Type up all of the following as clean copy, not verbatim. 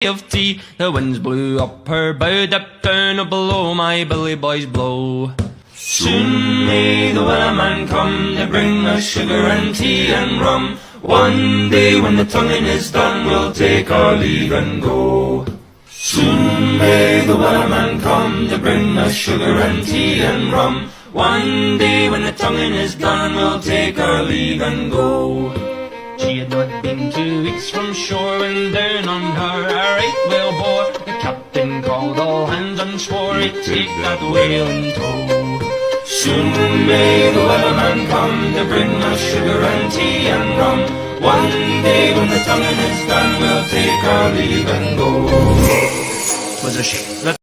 of tea. The winds blew up her bow, dipped down below my billy boys blow. Soon may the wellerman come to bring us sugar and tea and rum. One day when the tonguing is done, we'll take our leave and go. Soon may the wellerman come to bring us sugar and tea and rum. One day when the tonguing is done, we'll take our leave and go. She had not been 2 weeks from shore when down on her a right whale bore. The captain called all hands and swore he'd take that whale in tow. Soon may the wellerman come to bring us sugar and tea and rum. One day when the tonguing is done, we'll take our leave and go. Was a ship.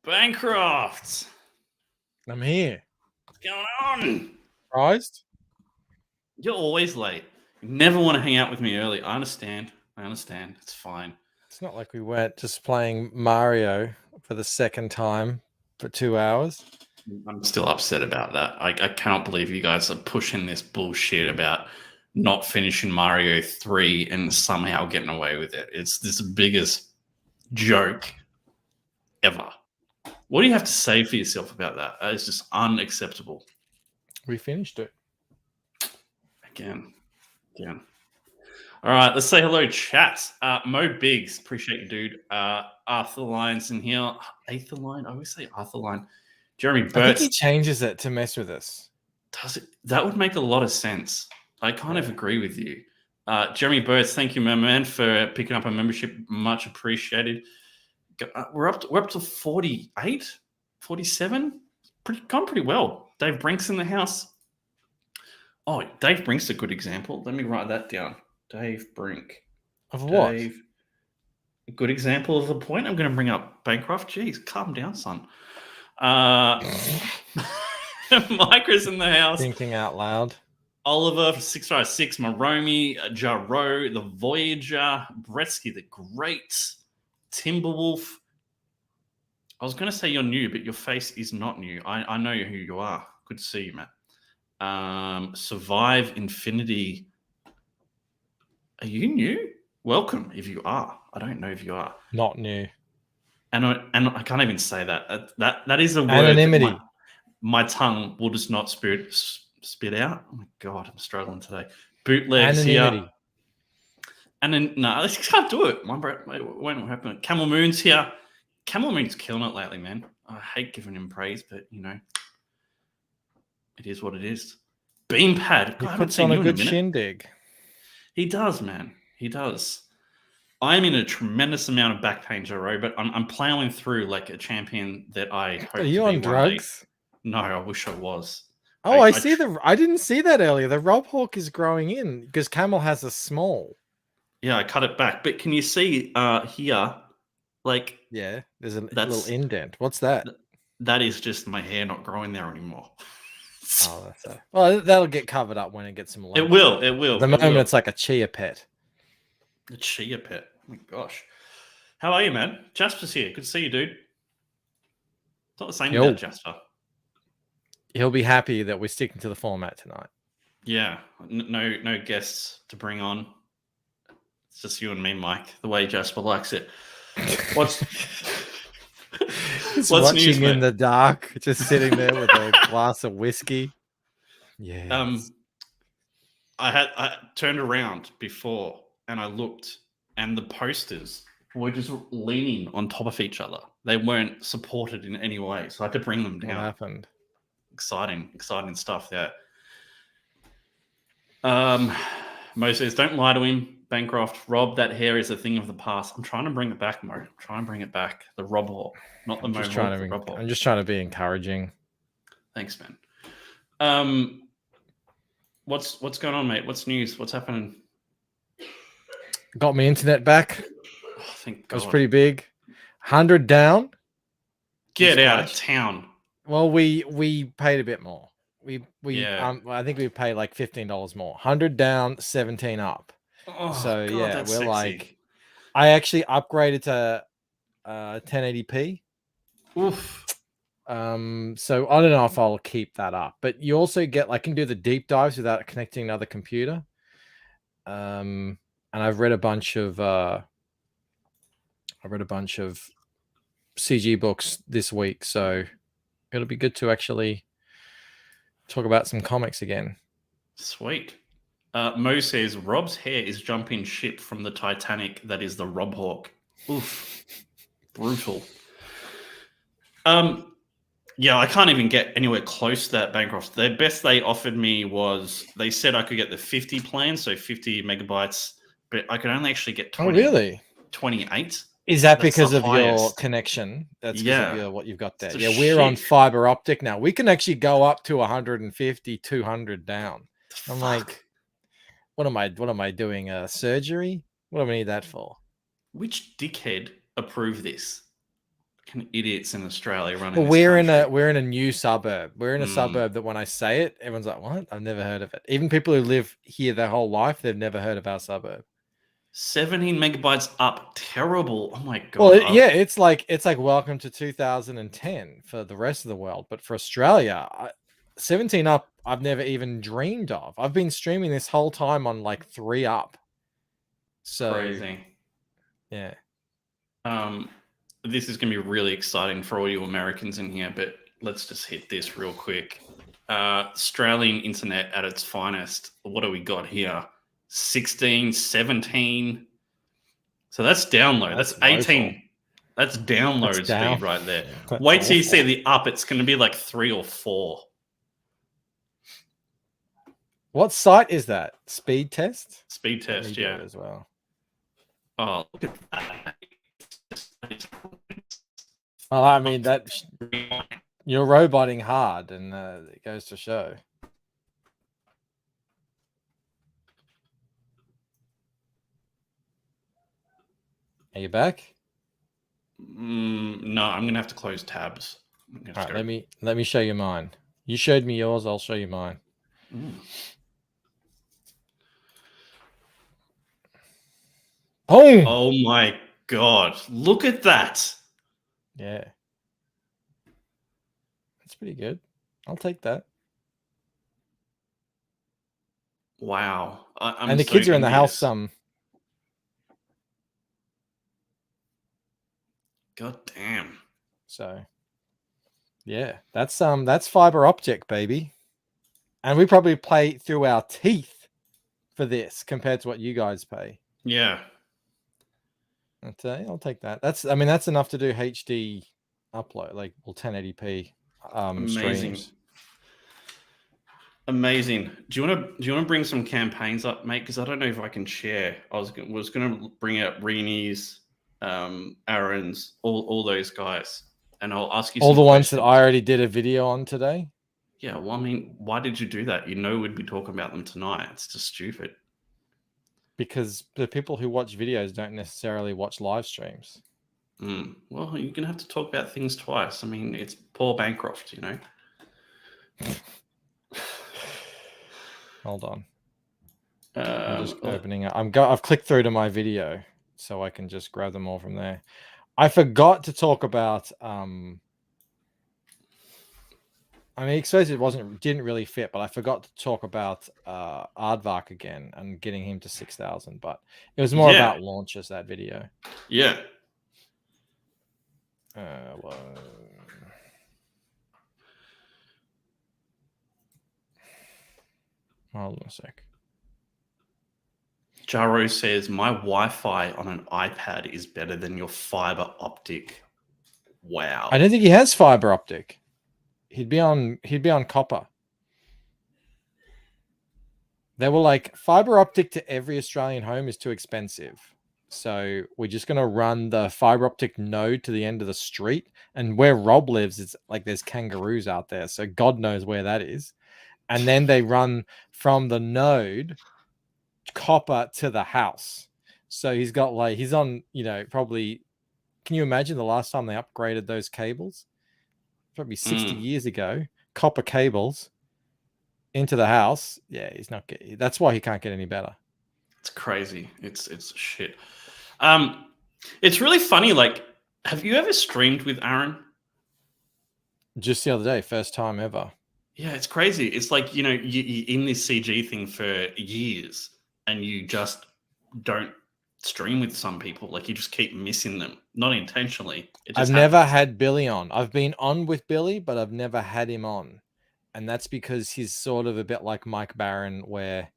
Bancroft! I'm here. What's going on? Surprised? You're always late. You never want to hang out with me early. I understand. It's fine. It's not like we weren't just playing Mario for the second time for 2 hours. I'm still upset about that. I cannot believe you guys are pushing this bullshit about not finishing Mario 3 and somehow getting away with it. It's the biggest joke ever. What do you have to say for yourself about that? That is just unacceptable. We finished it. Again. All right, let's say hello, chat. Mo Biggs, appreciate you, dude. Arthur Lyons in here. Arthur Line. I always say Arthur Line. Jeremy Burtz. I think he changes it to mess with us. Does it? That would make a lot of sense. I kind of agree with you. Jeremy Burtz, thank you, my man, for picking up a membership. Much appreciated. We're up to 48, 47. Gone pretty well. Dave Brink's in the house. Oh, Dave Brink's a good example. Let me write that down. Dave Brink. Of what? A good example of the point I'm going to bring up. Bancroft. Jeez, calm down, son. Micro's in the house. Thinking out loud. Oliver for 656. Maromi, Jarro, the Voyager, Bretsky, the Great, Timberwolf. I was going to say you're new, but your face is not new. I know who you are. Good to see you, Matt. Survive Infinity. Are you new? Welcome if you are. I don't know if you are. Not new. And I can't even say that. That is a word. Anonymity. My tongue will just not spit out. Oh my God, I'm struggling today. Bootlegs here. And then no, I just can't do it. It won't happen. Camel Moon's here. Camel Moon's killing it lately, man. I hate giving him praise, but you know, it is what it is. Beampad. He puts on a good shindig. He does, man. He does. I'm in a tremendous amount of back pain, Jaro, but I'm plowing through like a champion that I hope. Are you on drugs? No, I wish I was. Oh, I see I didn't see that earlier. The Rob Hawk is growing in because Camel has a small. Yeah, I cut it back. But can you see here? Like, yeah, there's a little indent. What's that? That is just my hair not growing there anymore. Oh, that's it. Well, that'll get covered up when it gets some light. It will. At the moment, it's like a chia pet. A chia pet. Oh my gosh. How are you, man? Jasper's here. Good to see you, dude. It's not the same without Jasper. He'll be happy that we're sticking to the format tonight. Yeah. No guests to bring on. It's just you and me, Mike. The way Jasper likes it. What's watching news, in the dark, just sitting there with a glass of whiskey. Yeah. I turned around before and I looked, and the posters were just leaning on top of each other. They weren't supported in any way, so I had to bring them down. What happened? Exciting stuff there. Mo says, don't lie to him. Bancroft, Rob, that hair is a thing of the past. I'm trying to bring it back, Mo. I'm trying to bring it back. The Rob Hawk, not the Mo. I'm just trying to be encouraging. Thanks, man. What's going on, mate? What's news? What's happening? Got my internet back. Oh, thank God. It was pretty big. 100 down. Get out of town. Well, we paid a bit more. I think we paid like $15 more. 100 down, 17 up. Oh, so God, yeah, we're sexy. like, I actually upgraded to 1080p. Oof. So I don't know if I'll keep that up, but you also get like can do the deep dives without connecting another computer. And I've read a bunch of I read a bunch of CG books this week, so it'll be good to actually talk about some comics again. Sweet. Mo says Rob's hair is jumping ship from the Titanic. That is the Rob Hawk. Oof, brutal. Yeah, I can't even get anywhere close to that Bancroft. The best they offered me was they said I could get the 50 plan, so 50 megabytes, but I could only actually get 20. Oh, really? 28. Is that That's because the of your highest. connection? That's because Yeah. of your, what you've got there. It's a Yeah, we're on shit. fiber optic now. We can actually go up to 150, 200 down. I'm like, what am I doing? Surgery? What do I need that for? Which dickhead approved this? Fucking idiots in Australia running. Well, this we're country. in a new suburb. We're in a suburb that when I say it, everyone's like, "What? I've never heard of it." Even people who live here their whole life, they've never heard of our suburb. 17 megabytes up, terrible. Oh my god. Well, yeah, it's like welcome to 2010 for the rest of the world, but for Australia, 17 up, I've never even dreamed of. I've been streaming this whole time on like 3 up. So crazy. Yeah. This is going to be really exciting for all you Americans in here, but let's just hit this real quick. Australian internet at its finest. What do we got here? 16, 17. So that's download. That's 18. Local. That's download speed right there. That's Wait till you awful. see the up. It's going to be like 3 or 4. What site is that? Speed test? Speed test, yeah. As well. Oh, look at that. Well, I mean, that you're roboting hard, and it goes to show. Are you back? No, I'm gonna have to close tabs. All right, let me show you mine. You showed me yours, I'll show you mine. Boom! Oh my god! Look at that. Yeah, that's pretty good. I'll take that. Wow! I'm and the so kids are in the house. envious. God damn. So, yeah, that's fiber optic, baby. And we probably pay through our teeth for this compared to what you guys pay. Yeah. I'll take that. That's enough to do HD upload, like 1080p streams. Amazing. Do you want to bring some campaigns up, mate? Because I don't know if I can share. I was going to bring out Reenie's, Aaron's, all those guys, and I'll ask you all the ones questions. that I already did a video on today. Yeah, well, I mean, why did you do that? You know, we'd be talking about them tonight. It's just stupid. Because the people who watch videos don't necessarily watch live streams. Well, you're gonna have to talk about things twice. I mean, it's Paul Bancroft, you know. Hold on. I'm just opening it. I've clicked through to my video, so I can just grab them all from there. I forgot to talk about. I mean, suppose it didn't really fit, but I forgot to talk about Aardvark again and getting him to 6,000. But it was more about launches, that video. Yeah. Well, hold on a sec. Jaro says my Wi-Fi on an iPad is better than your fiber optic. Wow. I don't think he has fiber optic. He'd be on copper. They were like, fiber optic to every Australian home is too expensive. So we're just going to run the fiber optic node to the end of the street. And where Rob lives, it's like there's kangaroos out there. So God knows where that is. And then they run from the node copper to the house. So he's on, probably, can you imagine the last time they upgraded those cables? Probably 60 years ago, copper cables into the house. Yeah, he's not getting. That's why he can't get any better. It's crazy. It's shit. It's really funny. Like, have you ever streamed with Aaron? Just the other day, first time ever. Yeah, it's crazy. It's like, you're in this CG thing for years and you just don't stream with some people. Like you just keep missing them, not intentionally. It I've just never happens. had Billy on. I've been on with Billy, but I've never had him on. And that's because he's sort of a bit like Mike Barron, where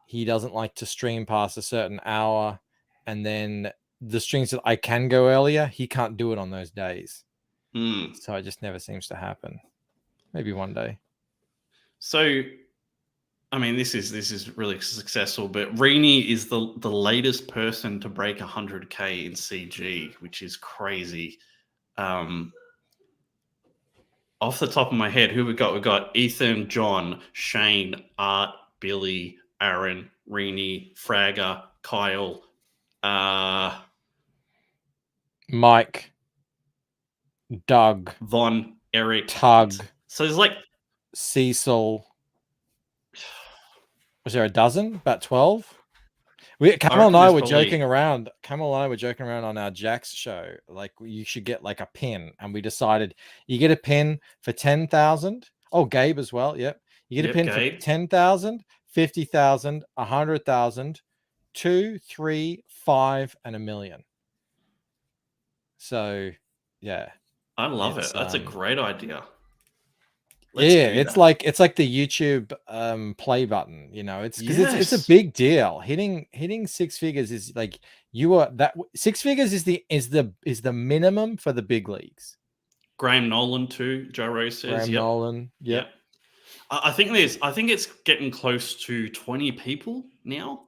he doesn't like to stream past a certain hour. And then the streams that I can go earlier, he can't do it on those days. Hmm. So it just never seems to happen. Maybe one day. So, I mean, this is really successful, but Rini is the latest person to break 100K in CG, which is crazy. Off the top of my head, who we got? We got Ethan, John, Shane, Art, Billy, Aaron, Rini, Fragger, Kyle, Mike, Doug, Von, Eric, Tug, So there's like Cecil. Was there a dozen? About 12? Kamal and I were joking around. Kamal and I were joking around on our Jax show. Like, you should get like a pin, and we decided you get a pin for 10,000. Oh, Gabe as well. Yep, you get a pin Gabe. for 10,000, 50,000, 100,000, 2, 3, 5, and $1 million. So, yeah, I love it. That's a great idea. It's like the YouTube play button, you know. It's because it's a big deal. Hitting six figures is like six figures is the minimum for the big leagues. Graham Nolan too. Joe Rose says. Graham Nolan. Yep. I think it's getting close to 20 people now.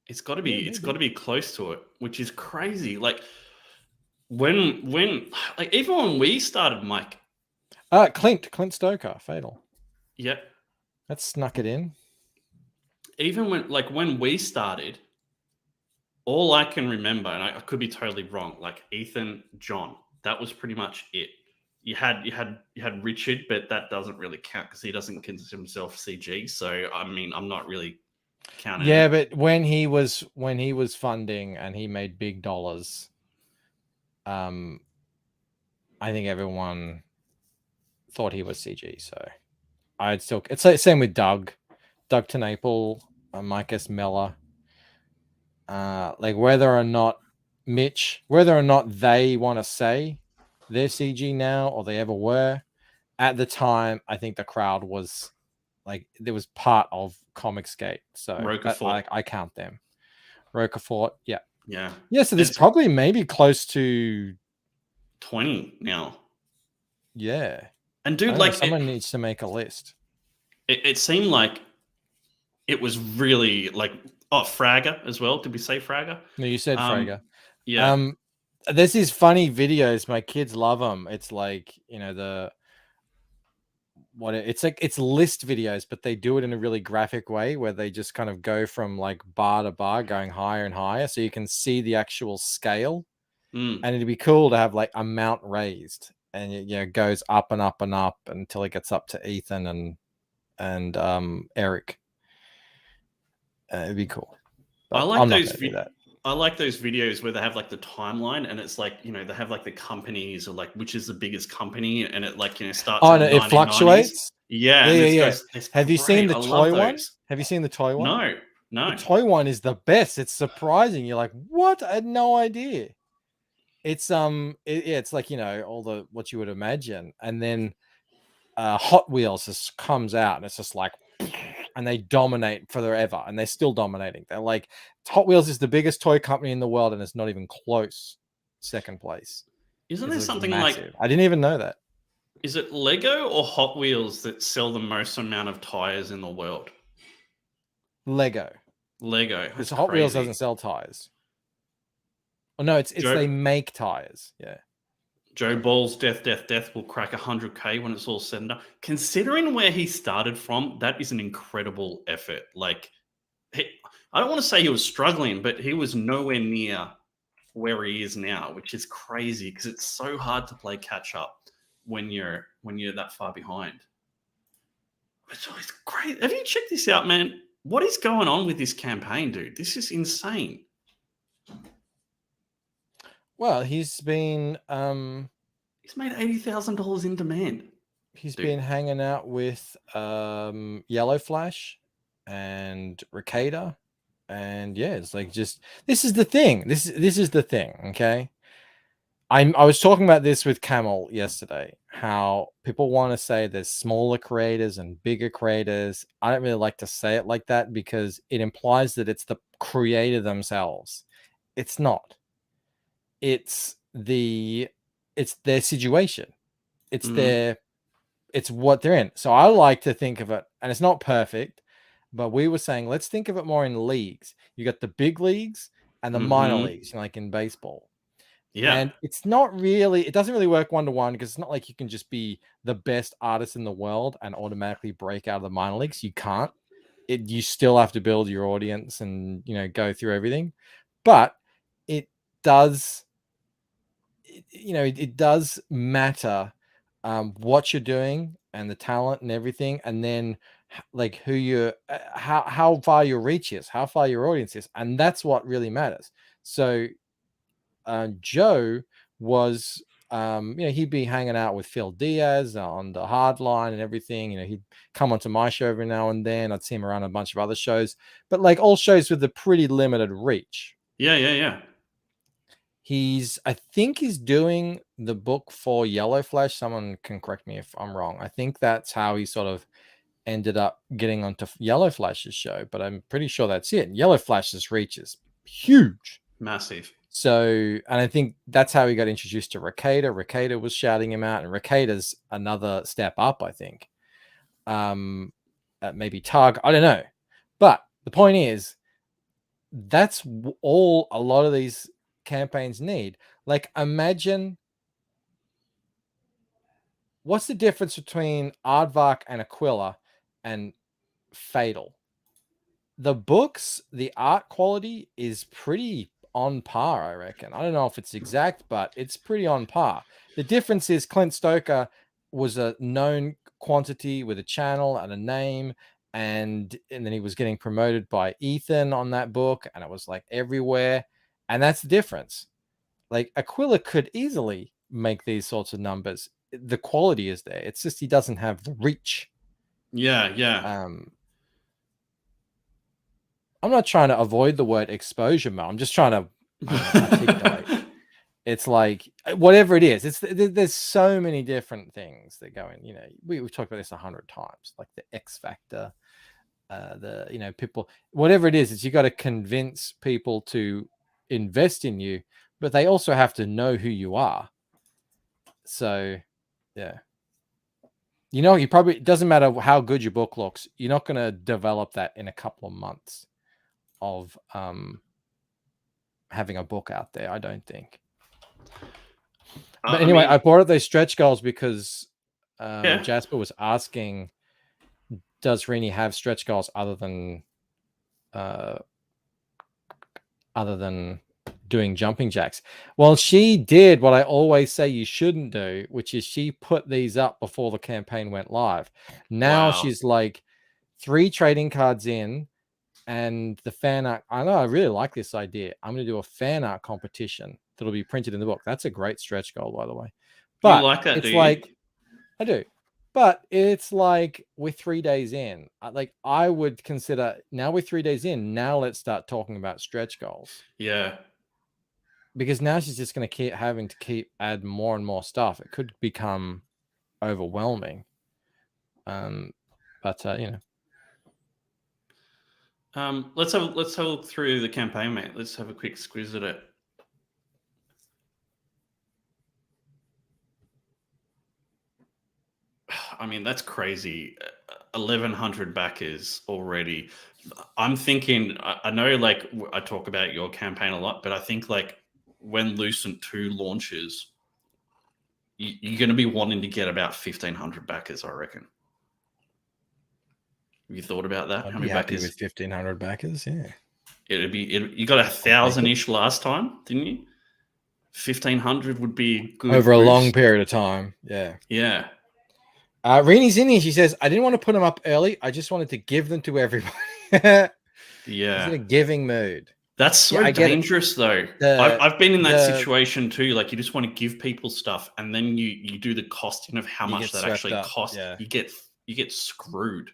It's got to be close to it, which is crazy. Like when like even when we started, Mike. Clint Stoker, Fatal. Yep. That snuck it in. Even when we started, all I can remember, and I could be totally wrong, like Ethan, John, that was pretty much it. You had Richard, but that doesn't really count because he doesn't consider himself CG. So I mean, I'm not really counting. Yeah, but when he was funding and he made big dollars, I think everyone thought he was CG. So it's the same with Doug Tenaple, Mike S. Meller. Like whether or not they want to say they're CG now or they ever were, at the time, I think the crowd was like, there was part of Comicsgate. So I count them. Roquefort, yeah. So there's probably maybe close to 20 now. Yeah. And dude, someone needs to make a list. It seemed like it was really like Fragger as well. Did we say Fragger? No, you said Fragger. Yeah. There's these funny videos. My kids love them. It's like, you know, it's list videos, but they do it in a really graphic way where they just kind of go from like bar to bar, going higher and higher, so you can see the actual scale. And it'd be cool to have like amount raised, and it goes up and up and up until it gets up to Ethan and Eric. It'd be cool. But I like those videos where they have like the timeline, and it's like, you know, they have like the companies or like which is the biggest company, and it like, you know, starts. Oh, no, it fluctuates. Yeah. Have you seen the toy one? Have you seen the toy one? No. The toy one is the best. It's surprising. You're like, what? I had no idea. It's it's like, you know, all the what you would imagine, and then Hot Wheels just comes out, and it's just like, and they dominate forever, and they're still dominating. They're like, Hot Wheels is the biggest toy company in the world, and it's not even close. Second place. Isn't there something massive. Like? I didn't even know that. Is it Lego or Hot Wheels that sell the most amount of tires in the world? Lego. Because Hot Wheels doesn't sell tires. Oh no, it's they make tires. Yeah. Joe Ball's Death will crack 100K when it's all said and done. Considering where he started from, that is an incredible effort. Like, I don't want to say he was struggling, but he was nowhere near where he is now, which is crazy because it's so hard to play catch up when you're that far behind. It's great. Have you checked this out, man? What is going on with this campaign, dude? This is insane. Well, he's been he's made $80,000 in demand. He's been hanging out with Yellow Flash and Replicator, and yeah, it's like just this is the thing. This is the thing. Okay, I was talking about this with Camel yesterday. How people want to say there's smaller creators and bigger creators. I don't really like to say it like that because it implies that it's the creator themselves. It's not. It's their situation. It's Mhm. it's what they're in. So I like to think of it, and it's not perfect, but we were saying let's think of it more in leagues. You got the big leagues and the minor Mhm. leagues, like in baseball. Yeah. And it's not really, it doesn't really work one to one because it's not like you can just be the best artist in the world and automatically break out of the minor leagues. You can't. You still have to build your audience and go through everything. But it does it does matter what you're doing and the talent and everything, and then like who you're how far your reach is, how far your audience is, and that's what really matters. So Joe was he'd be hanging out with Phil Diaz on the hard line and everything. He'd come onto my show every now and then. I'd see him around a bunch of other shows, but like all shows with a pretty limited reach. Yeah. Yeah. Yeah. I think he's doing the book for Yellow Flash. Someone can correct me if I'm wrong. I think that's how he sort of ended up getting onto Yellow Flash's show, but I'm pretty sure that's it. Yellow Flash's reach is huge. Massive. So, and I think that's how he got introduced to Replicator. Replicator was shouting him out, and Replicator's another step up, I think. Maybe Tug, I don't know. But the point is, that's all a lot of these campaigns need. Like, imagine what's the difference between Aardvark and Aquila and Fatal? The books, the art quality is pretty on par, I reckon. I don't know if it's exact, but it's pretty on par. The difference is Clint Stoker was a known quantity with a channel and a name, and then he was getting promoted by Ethan on that book, and it was like everywhere. And that's the difference. Like Aquila could easily make these sorts of numbers. The quality is there. It's just he doesn't have the reach. Yeah. Yeah. I'm not trying to avoid the word exposure, Mo. I'm just trying to, I don't know, articulate. It's like whatever it is. There's so many different things that go in. We've talked about this 100 times, like the X factor, people, whatever it is. It's you got to convince people to invest in you, but they also have to know who you are. So, yeah. You probably, it doesn't matter how good your book looks. You're not going to develop that in a couple of months of having a book out there, I don't think. But anyway, I brought up those stretch goals because Jasper was asking, does Rini have stretch goals other than doing jumping jacks? Well, she did what I always say you shouldn't do, which is she put these up before the campaign went live. Now she's like 3 trading cards in, and the fan art. I know, I really like this idea. I'm going to do a fan art competition that'll be printed in the book. That's a great stretch goal, by the way. But you like that, it's do like, you? I do. But it's like we're 3 days in. Like I would consider now we're 3 days in. Now let's start talking about stretch goals. Yeah. Because now she's just going to keep having to add more and more stuff. It could become overwhelming. But let's have a look through the campaign, mate. Let's have a quick squiz at it. I mean, that's crazy. 1,100 backers already. I'm thinking, I know, like, I talk about your campaign a lot, but I think, like, when Lucent 2 launches, you're going to be wanting to get about 1,500 backers, I reckon. Have you thought about that? I'd How be many happy backers? with 1,500 backers, yeah. You got 1,000-ish last time, didn't you? 1,500 would be good. Over a long period of time, yeah. Yeah. Reni's in here. She says, I didn't want to put them up early. I just wanted to give them to everybody. Yeah. She's in a giving mood. That's so dangerous, though. I've been in that situation too. Like, you just want to give people stuff, and then you do the costing of how much that actually costs. Yeah. You get screwed.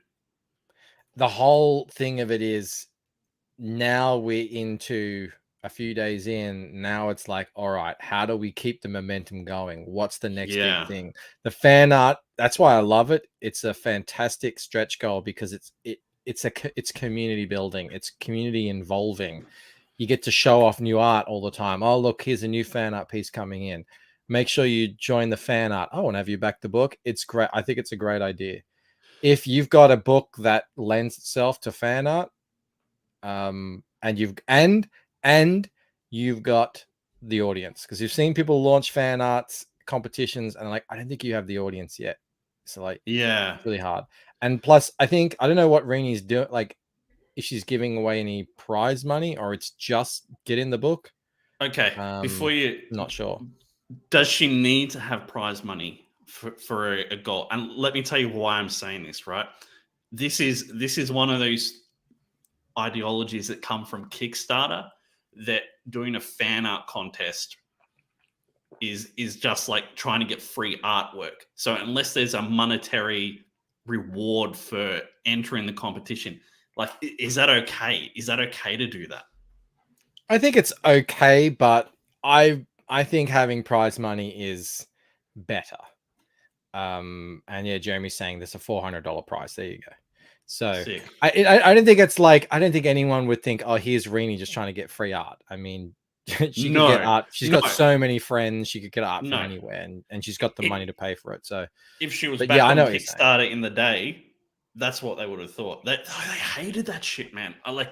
the whole thing of it is now we're into a few days in. Now it's like, all right, how do we keep the momentum going? What's the next big thing? The fan art, that's why I love it. It's a fantastic stretch goal because it's community building, it's community involving. You get to show off new art all the time. Oh, look, here's a new fan art piece coming in. Make sure you join the fan art. Oh, and have you back the book? It's great. I think it's a great idea. If you've got a book that lends itself to fan art, and you've got the audience, because you've seen people launch fan arts competitions and like, I don't think you have the audience yet. So like, it's really hard. And plus, I don't know what Reenie's doing, like if she's giving away any prize money or it's just get in the book. Okay, before you, not sure. Does she need to have prize money for a goal? And let me tell you why I'm saying this, right? This is one of those ideologies that come from Kickstarter, that doing a fan art contest is just like trying to get free artwork. So unless there's a monetary reward for entering the competition, like, is that okay? Is that okay to do that? I think it's okay, but I think having prize money is better. And yeah, Jeremy's saying there's a $400 prize. There you go. So I don't think it's like, I don't think anyone would think, oh, here's Reenie just trying to get free art. I mean, she could get art. She's got so many friends. She could get art from anywhere, and she's got the money to pay for it. So if she was back on Kickstarter in the day, that's what they would have thought. They hated that shit, man. I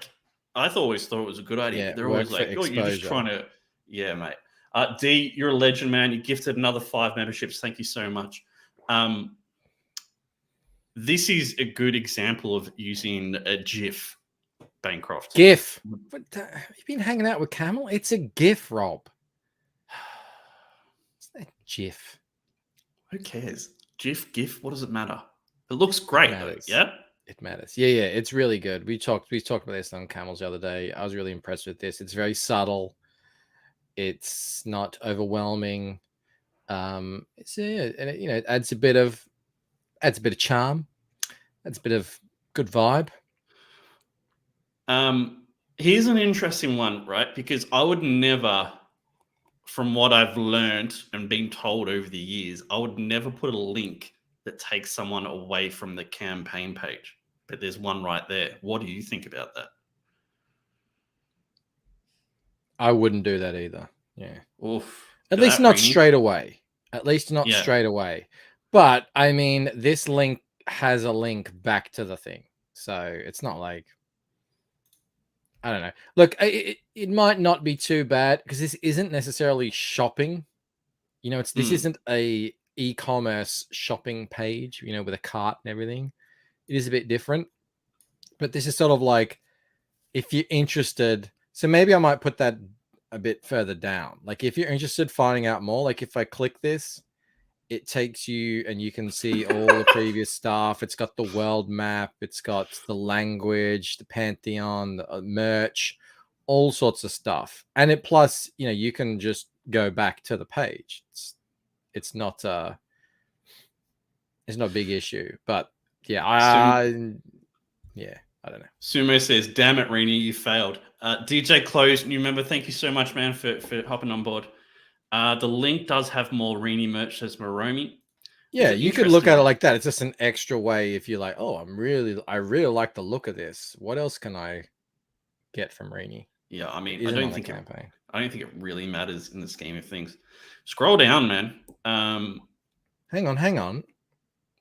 always thought it was a good idea. They're always like, oh, you're just trying to, yeah, mate. D, you're a legend, man. You gifted another 5 memberships. Thank you so much. This is a good example of using a GIF, Bancroft. GIF? But, have you been hanging out with Camel? It's a GIF, Rob. It's a GIF. Who cares? GIF, what does it matter? It looks great, though, yeah? It matters. Yeah, it's really good. We talked about this on Camels the other day. I was really impressed with this. It's very subtle. It's not overwhelming. And it adds a bit of charm. Adds a bit of good vibe. Here's an interesting one, right? Because I would never, from what I've learned and been told over the years, I would never put a link that takes someone away from the campaign page. But there's one right there. What do you think about that? I wouldn't do that either. Yeah. Oof. At least not straight away. Straight away. But I mean, this link has a link back to the thing. So it's not like, I don't know. Look, it might not be too bad because this isn't necessarily shopping. This isn't a e-commerce shopping page, with a cart and everything. It is a bit different. But this is sort of like, if you're interested, so maybe I might put that a bit further down. Like if you're interested in finding out more, like if I click this, it takes you and you can see all the previous stuff. It's got the world map. It's got the language, the Pantheon, the merch, all sorts of stuff. And it plus, you can just go back to the page. It's not a big issue, but yeah, I don't know. Sumo says, damn it, Reenie, you failed. DJ Close, new member, thank you so much, man, for hopping on board. The link does have more Reenie merch, says Maromi. Yeah, you could look at it like that. It's just an extra way if you're like, oh, I really like the look of this. What else can I get from Reenie? Yeah, I mean, I don't think it really matters in the scheme of things. Scroll down, man. Hang on.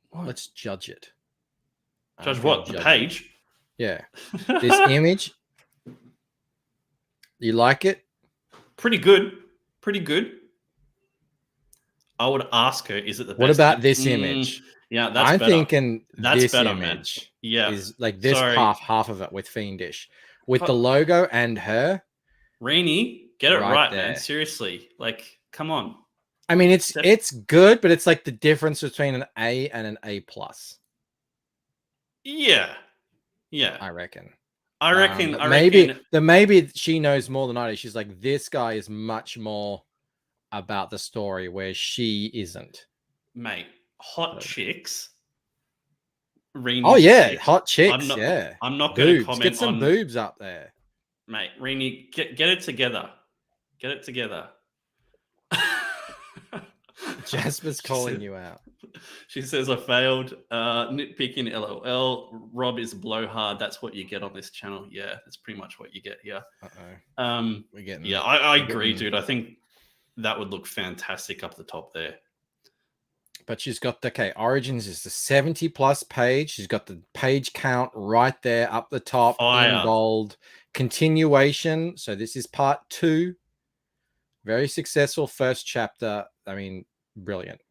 What? Let's judge it. Judge what? The page? Yeah. This image. You like it? Pretty good. I would ask her, is it the best? What about this image? Yeah, that's I'm better. Thinking that's this better, image man. is like this half of it with Fiendish. With the logo and her. Reenie, get it right, man. Seriously. Like, come on. I mean, it's good, but it's like the difference between an A and an A+. Yeah. I reckon. Maybe she knows more than I do. She's like, this guy is much more about the story where she isn't. Mate, hot chicks Rini Oh yeah, shit. hot chicks. I'm not. Yeah, I'm not going to boobs. comment Get some on boobs up there. mate. Rini, get it together. Get it together. Jasper's She calling said- you out. She says I failed. Nitpicking LOL. Rob is blowhard. That's what you get on this channel. Yeah, that's pretty much what you get here. We're getting. Yeah, I agree, getting- dude. I think that would look fantastic up the top there. But she's got the Origins is the 70+ page. She's got the page count right there up the top Fire. in gold. Continuation. So this is part 2. Very successful first chapter. I mean, brilliant.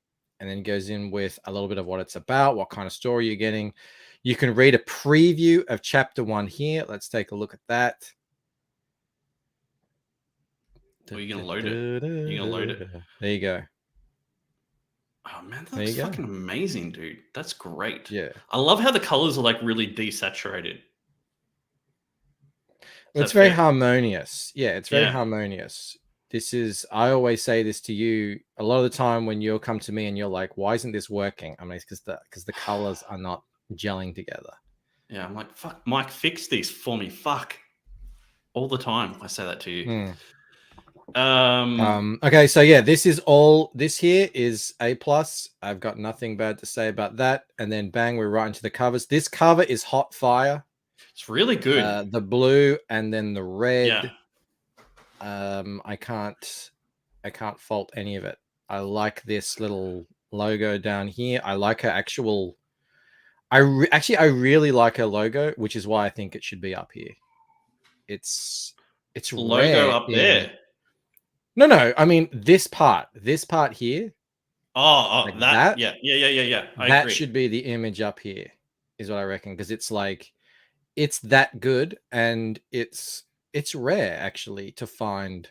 And then goes in with a little bit of what it's about, what kind of story you're getting. You can read a preview of chapter 1 here. Let's take a look at that. Are you gonna load it? You're gonna load it. There you go. Oh man, that There looks you go. fucking amazing, dude. That's great. Yeah. I love how the colors are like really desaturated. It's that very fair? harmonious. Yeah, it's very Yeah. harmonious. This is, I always say this to you a lot of the time when you'll come to me and you're like, why isn't this working? I mean, it's because the colors are not gelling together. Yeah, I'm like, fuck, Mike, fix this for me. Fuck. All the time. I say that to you. Okay, so yeah, this here is A+. I've got nothing bad to say about that. And then bang, we're right into the covers. This cover is hot fire. It's really good. The blue and then the red. Yeah. I can't fault any of it. I like this little logo down here. I like her actual. I really like her logo, which is why I think it should be up here. It's Logo rare up there. No. I mean this part here. Oh, like that. that? Yeah. I That agree. should be the image up here, is what I reckon, because it's like it's that good, and it's rare actually to find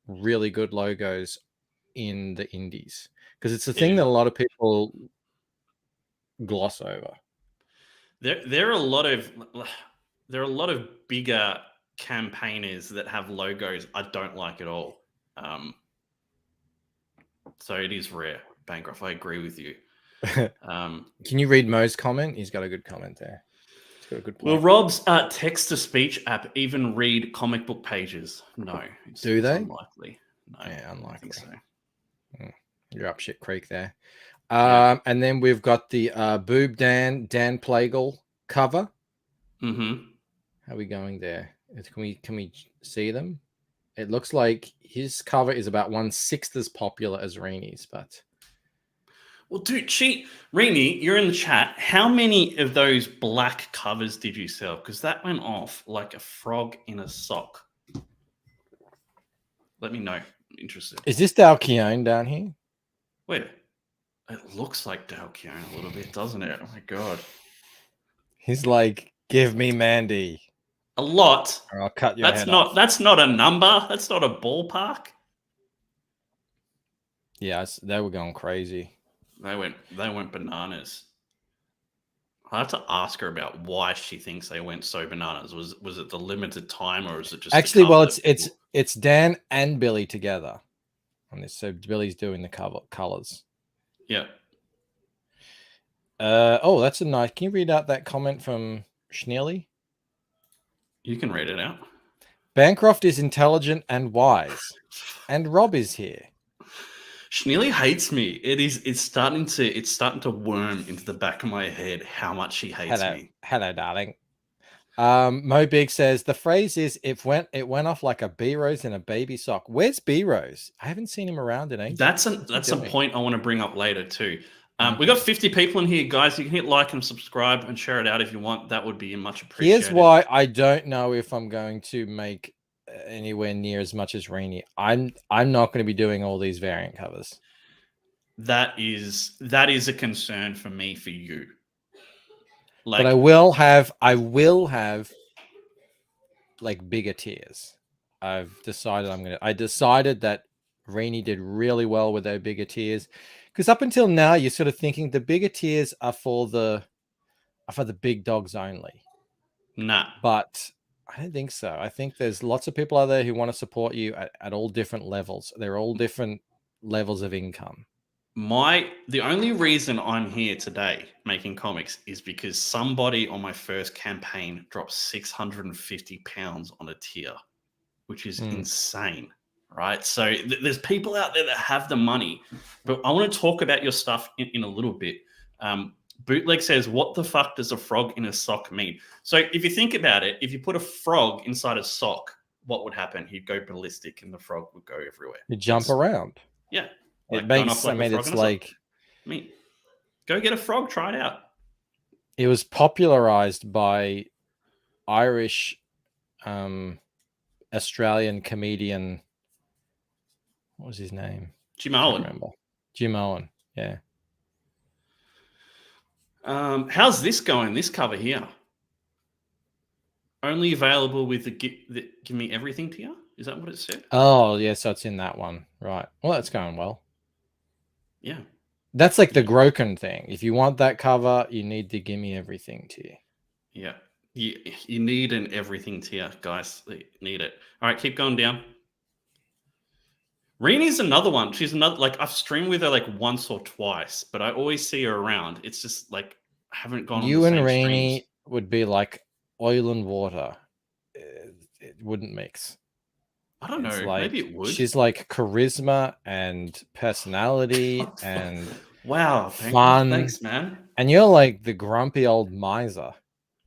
really good logos in the indies, because it's a thing that a lot of people gloss over. There are a lot of bigger campaigners that have logos I don't like at all. So it is rare. Bancroft, I agree with you. Can you read Mo's comment? He's got a good comment there. He's got a good point. Will Rob's text-to-speech app even read comic book pages? No. It's they? Unlikely. No. Yeah, unlikely. I think so. You're up shit creek there. And then we've got the Boob Dan Plagle cover. Mm-hmm. How are we going there? Can we see them? It looks like his cover is about 1/6 as popular as Rini's, but Well, dude, Rini, you're in the chat. How many of those black covers did you sell? Because that went off like a frog in a sock. Let me know. I'm interested. is this Dalkeone down here? Where? It looks like Dalkeone a little bit, doesn't it? Oh my god. He's like, give me Mandy, A lot. or I'll cut your That's head not off. that's not a number. That's not a ballpark. Yeah, they were going crazy. They went bananas. I have to ask her about why she thinks they went so bananas. Was it the limited time, or is it just Actually, well, the cover that it's Dan and Billy together on this. So Billy's doing the colors. Yeah. Oh, that's a nice. Can you read out that comment from Schneely? You can read it out. Bancroft is intelligent and wise, and Rob is here. Schneely hates me. It's starting to worm into the back of my head how much she hates me. Hello, darling. Mo Big says the phrase is it went off like a B Rose in a baby sock. Where's B Rose? I haven't seen him around in ages. That's a point I want to bring up later too. We got 50 people in here, guys. You can hit like and subscribe and share it out if you want. That would be much appreciated. Here's why I don't know if I'm going to make anywhere near as much as Rini. I'm not going to be doing all these variant covers. That is a concern for me for you. Like, but I will have like bigger tiers. I've decided I decided that Rini did really well with their bigger tiers, because up until now you're sort of thinking the bigger tiers are for the big dogs only. Nah. But I don't think so. I think there's lots of people out there who want to support you at all different levels. They're all different levels of income. The only reason I'm here today making comics is because somebody on my first campaign dropped £650 on a tier, which is insane, right? So there's people out there that have the money, but I want to talk about your stuff in a little bit. Bootleg says, what the fuck does a frog in a sock mean? So if you think about it, if you put a frog inside a sock, what would happen? He'd go ballistic and the frog would go everywhere. You jump around. Yeah. It makes, I mean, it's like... I mean, go get a frog, try it out. It was popularized by Irish Australian comedian. What was his name? Jim Owen. Remember. Jim Owen, yeah. How's this going? This cover here, only available with the give me everything tier. Is that what it said? Oh, yeah. So it's in that one, right? Well, that's going well. Yeah, that's like the Groken thing. If you want that cover, you need the gimme everything tier. Yeah, you need an everything tier, guys. You need it. All right, keep going down. Reenie's another one. She's another, like, I've streamed with her like once or twice, but I always see her around. It's just like I haven't gone. You on the and same Reenie streams. would be like oil and water. It wouldn't mix. I don't know. Like, maybe it would. She's like charisma and personality and wow, fun. Thanks, man. And you're like the grumpy old miser.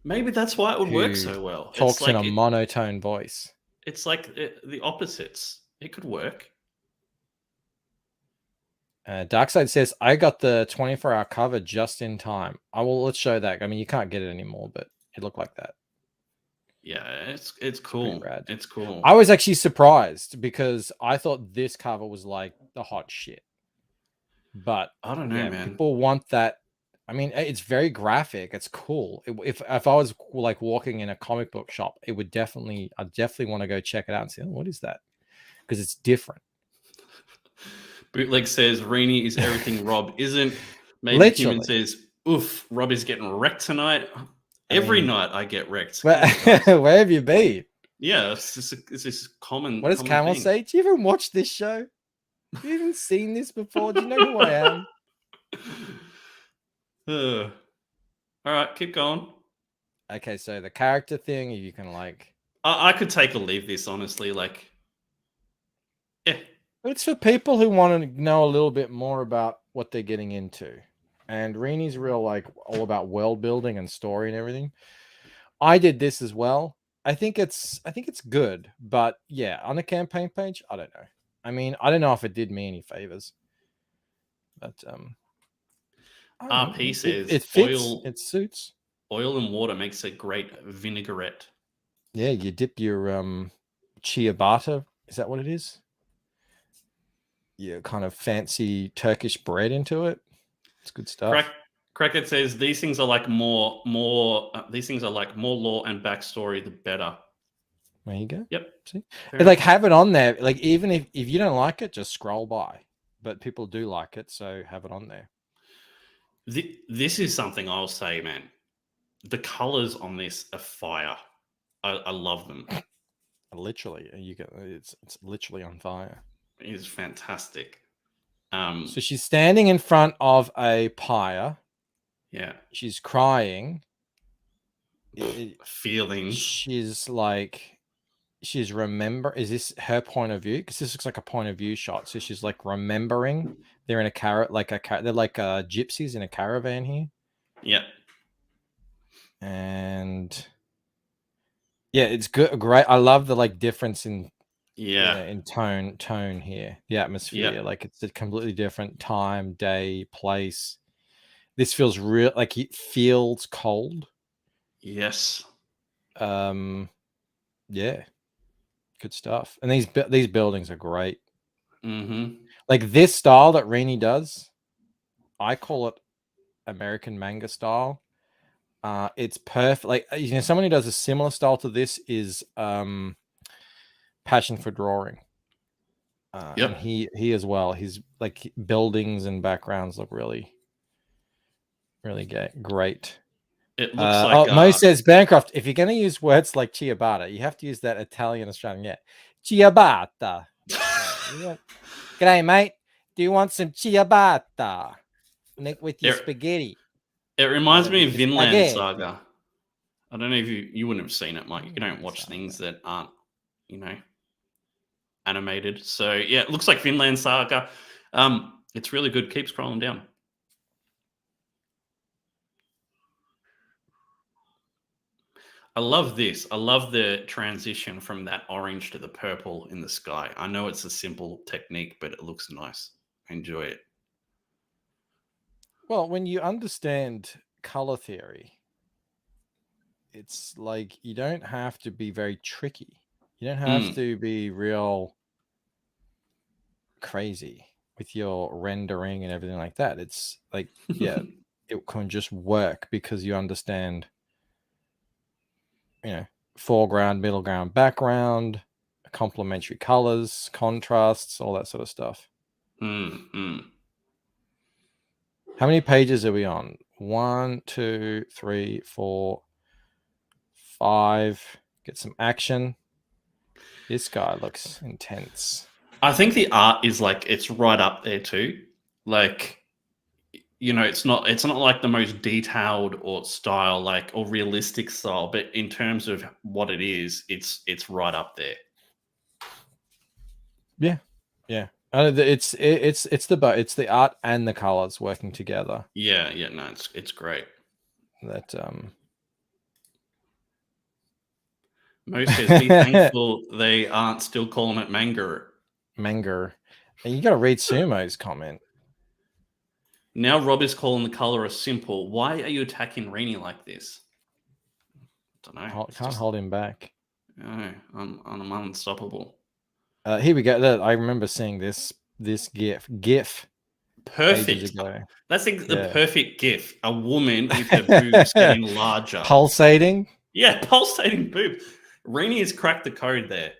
Maybe that's why it would work so well. Talks in a monotone voice. It's like the opposites. It could work. Darkside says, I got the 24-hour cover just in time. Let's show that. I mean, you can't get it anymore, but it looked like that. Yeah, it's cool. Rad. It's cool. I was actually surprised because I thought this cover was like the hot shit. But I don't know, man. People want that. I mean, it's very graphic. It's cool. If I was like walking in a comic book shop, I'd definitely want to go check it out and say, oh, what is that? Because it's different. Bootleg says Reenie is everything Rob isn't. Maybe Literally. Human says, oof, Rob is getting wrecked tonight. Every night I get wrecked. Where have you been? Yeah, it's this common. What does Camel say? Do you even watch this show? Have you even seen this before? Do you know who I am? All right, keep going. Okay, so the character thing, you can like... I could take or leave this, honestly. Like, yeah. But it's for people who want to know a little bit more about what they're getting into. And Reenie's real, like, all about world building and story and everything. I did this as well. I think it's good, but yeah, on a campaign page, I don't know. I mean, I don't know if it did me any favors, but RP says it fits. It suits. Oil and water makes a great vinaigrette. Yeah, you dip your ciabatta. Is that what it is? Yeah, kind of fancy Turkish bread into it. It's good stuff. Crackett says these things are like more lore and backstory, the better. There you go. Yep. See, like have it on there. Like even if you don't like it, just scroll by. But people do like it, so have it on there. This is something I'll say, man. The colors on this are fire. I love them. Literally, it's literally on fire. It is fantastic. So she's standing in front of a pyre. Yeah. She's crying. Feeling. She's remember. Is this her point of view? Because this looks like a point of view shot. So she's like remembering. They're in they're like gypsies in a caravan here. Yeah. And yeah, it's good. Great. I love the like difference in in tone here. The atmosphere, like it's a completely different time, day, place. This feels real. Like it feels cold. Yes. Yeah. Good stuff. And these buildings are great. Mm-hmm. Like this style that Reenie does, I call it American manga style. It's perfect. Like someone who does a similar style to this is Passion for Drawing. And he as well. His like buildings and backgrounds look really, really great. It looks like Mo says Bancroft, if you're going to use words like ciabatta, you have to use that Italian Australian. Yeah, ciabatta. Yeah. G'day, mate. Do you want some ciabatta? Nick with your It, spaghetti. it reminds me of With Vinland spaghetti. Saga. I don't know if you wouldn't have seen it, Mike. You don't watch Saga. things that aren't, animated. So yeah, it looks like Vinland Saga. It's really good. Keep scrolling down. I love this. I love the transition from that orange to the purple in the sky. I know it's a simple technique, but it looks nice. I enjoy it. Well, when you understand color theory, it's like you don't have to be very tricky. You don't have to be real crazy with your rendering and everything like that. It's like, yeah, it can just work because you understand, foreground, middle ground, background, complementary colors, contrasts, all that sort of stuff. Mm. How many pages are we on? 1, 2, 3, 4, 5. Get some action. This guy looks intense. I think the art is like it's right up there too. Like, it's not like the most detailed or style or realistic style, but in terms of what it is, it's right up there. Yeah. It's the art and the colors working together. Yeah, no, it's great. That Mo says, be thankful they aren't still calling it manga. Manga. And you got to read Sumo's comment. Now Rob is calling the color a simple. Why are you attacking Rini like this? I don't know. Can't hold him back. No, I'm unstoppable. Here we go. I remember seeing this GIF. Perfect. Ago. That's the perfect GIF. A woman with her boobs getting larger. Pulsating? Yeah, pulsating boob. Rini has cracked the code there.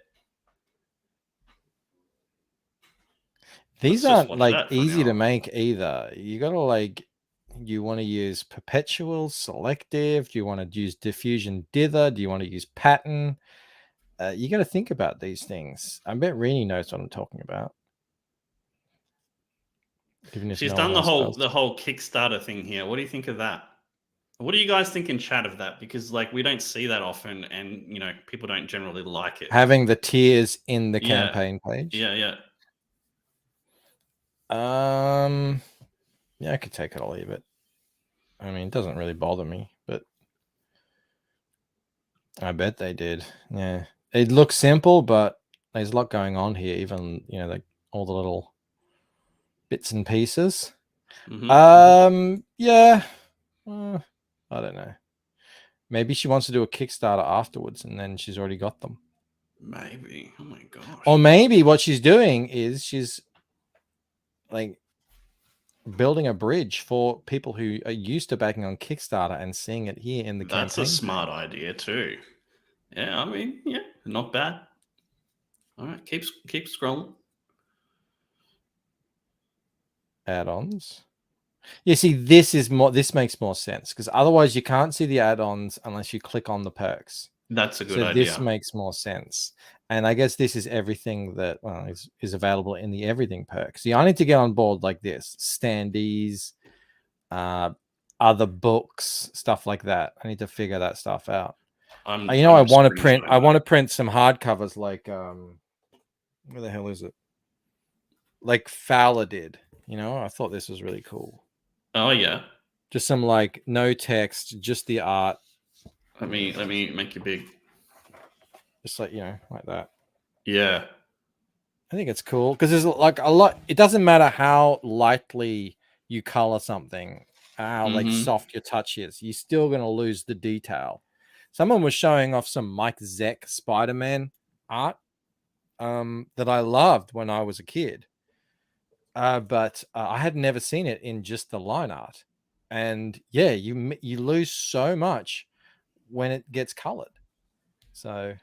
These aren't easy to make either. You gotta you want to use perpetual, selective? Do you want to use diffusion dither? Do you want to use pattern? You got to think about these things. I bet Rini knows what I'm talking about. She's done the whole Kickstarter thing here. What do you think of that? What do you guys think in chat of that? Because we don't see that often, and people don't generally like it. Having the tiers in the campaign page. Yeah. Yeah, I could take it or leave it. I mean, it doesn't really bother me, but I bet they did. Yeah, it looks simple, but there's a lot going on here. Even all the little bits and pieces. Mm-hmm. Yeah. I don't know. Maybe she wants to do a Kickstarter afterwards, and then she's already got them. Maybe. Oh my gosh. Or maybe what she's doing is she's building a bridge for people who are used to backing on Kickstarter and seeing it here in the campaign. That's a smart idea too. Yeah, I mean, yeah, not bad. All right, keep scrolling. Add-ons. You see, this makes more sense because otherwise you can't see the add-ons unless you click on the perks. That's a good idea. This makes more sense. And I guess this is everything that is available in the everything perks. So I need to get on board like this: standees, other books, stuff like that. I need to figure that stuff out. I want to print some hardcovers like where the hell is it? Like Fowler did. I thought this was really cool. Oh yeah. Just some no text, just the art. Let me make you big. Just like that. Yeah. I think it's cool because there's a lot. It doesn't matter how lightly you color something, how soft your touch is. You're still going to lose the detail. Someone was showing off some Mike Zeck Spider-Man art that I loved when I was a kid. But I had never seen it in just the line art. And yeah, you lose so much when it gets colored. So,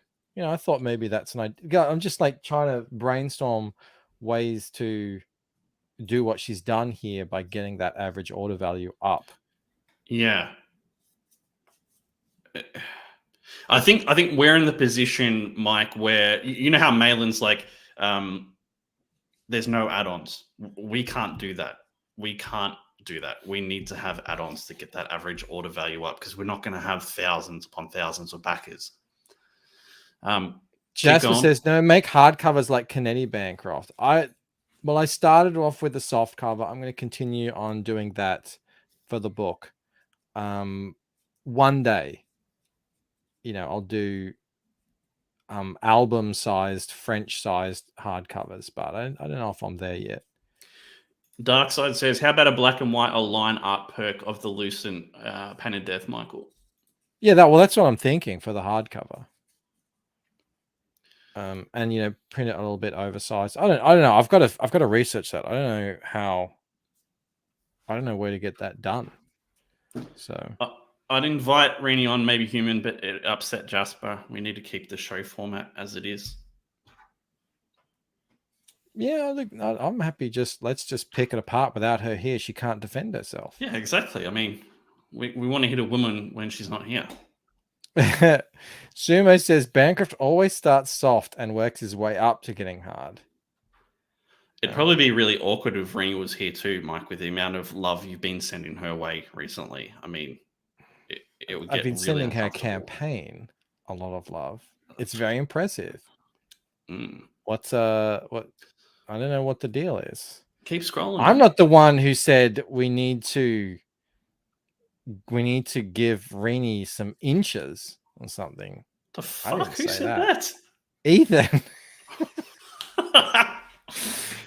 I thought maybe that's an idea. I'm just trying to brainstorm ways to do what she's done here by getting that average order value up. Yeah. I think we're in the position, Mike, where how Malin's there's no add-ons. We can't do that. We can't do that. We need to have add-ons to get that average order value up because we're not going to have thousands upon thousands of backers. Jasper says, no, make hardcovers like Canetti Bancroft. I started off with the soft cover. I'm going to continue on doing that for the book. One day, I'll do album-sized, French-sized hardcovers, but I don't know if I'm there yet. Darkside says, how about a black and white or line art perk of the Lucent Pen and Death, Michael? Yeah, that's what I'm thinking for the hardcover. And print it a little bit oversized. I don't know. I've got to research that. I don't know where to get that done. So I'd invite Rini on, maybe human, but it upset Jasper. We need to keep the show format as it is. Yeah, I'm happy. Let's just pick it apart without her here. She can't defend herself. Yeah, exactly. I mean, we want to hit a woman when she's not here. Sumo says Bancroft always starts soft and works his way up to getting hard. It'd probably be really awkward if Rini was here too, Mike, with the amount of love you've been sending her way recently. I mean, it would get I've been really sending her campaign a lot of love. It's very impressive. What? I don't know what the deal is. Keep scrolling. I'm not the one who said we need to give Rini some inches or something. The fuck? Who said that? Ethan.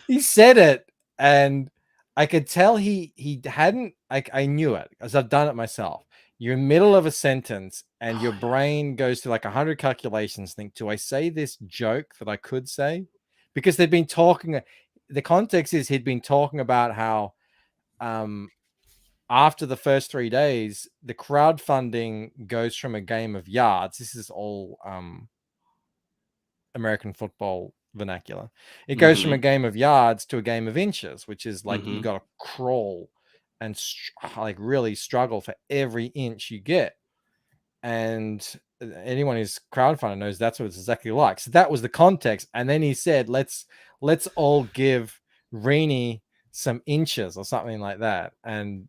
He said it, and I could tell he hadn't. I knew it because I've done it myself. You're in the middle of a sentence, and your brain goes through like 100 calculations. Think, do I say this joke that I could say? Because they've been talking. The context is he'd been talking about how, after the first 3 days, the crowdfunding goes from a game of yards. This is all American football vernacular. It goes from a game of yards to a game of inches, which is like you got to crawl and like really struggle for every inch you get. And anyone who's crowdfunding knows that's what it's exactly like. So that was the context. And then he said, let's all give Rini some inches or something like that. And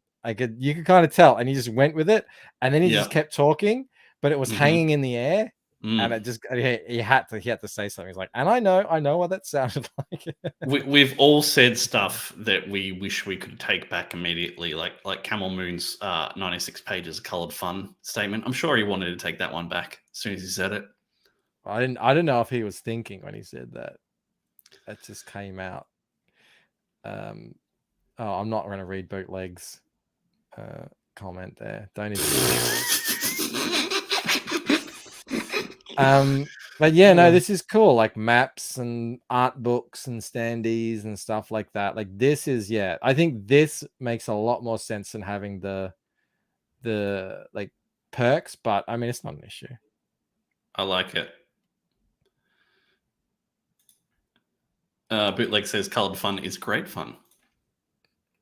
you could kind of tell, and he just went with it. And then he just kept talking, but it was hanging in the air. And it just he had to say something. He's like, and I know what that sounded like. We've all said stuff that we wish we could take back immediately, like Camel Moon's 96 pages of colored fun statement. I'm sure he wanted to take that one back as soon as he said it. I don't know if he was thinking when he said that. That just came out. I'm not going to read Bootleg's comment there. Don't even. But yeah, no, this is cool. Like maps and art books and standees and stuff like that. Like this is, I think this makes a lot more sense than having the like perks, but I mean, it's not an issue. I like it. Bootleg says colored fun is great fun.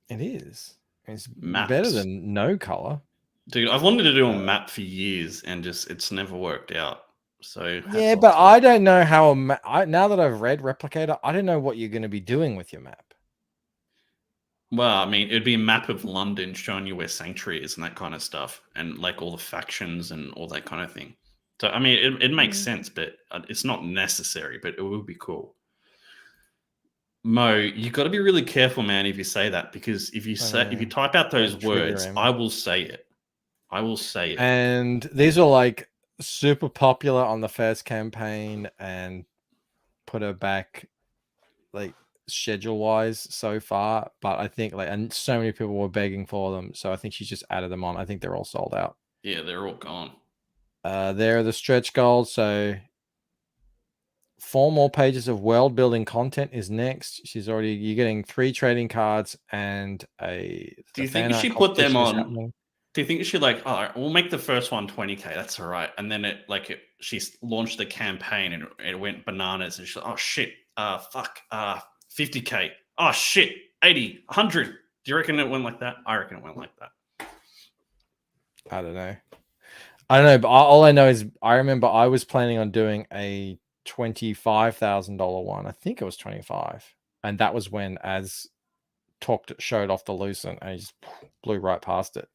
It is. It's Maps. Better than no color. Dude, I've wanted to do a map for years and it's never worked out. So yeah, but I don't know how now that I've read Replicator, I don't know what you're going to be doing with your map. Well, I mean, it'd be a map of London showing you where Sanctuary is and that kind of stuff, and like all the factions and all that kind of thing. So, I mean, it makes sense, but it's not necessary, but it would be cool. Mo, you got to be really careful, man, if you say that, because if you type out those words, I will say it. I will say it. And these are like super popular on the first campaign and put her back like schedule wise so far, but I think and so many people were begging for them, so I think she just added them on. I think they're all sold out. Yeah, they're all gone. They're the stretch goals, so 4 more pages of world building content is next. You're getting 3 trading cards and a. Do you think you should put them on? Do you think you should all right, we'll make the first one 20K, that's all right. And then she launched the campaign and it went bananas and she's like, oh shit, 50K. Oh shit, 80, 100. Do you reckon it went like that? I reckon it went like that. I don't know, but all I know is I remember I was planning on doing a $25,000 one. I think it was 25. and that was when Az showed off the Lucent, and he just blew right past it.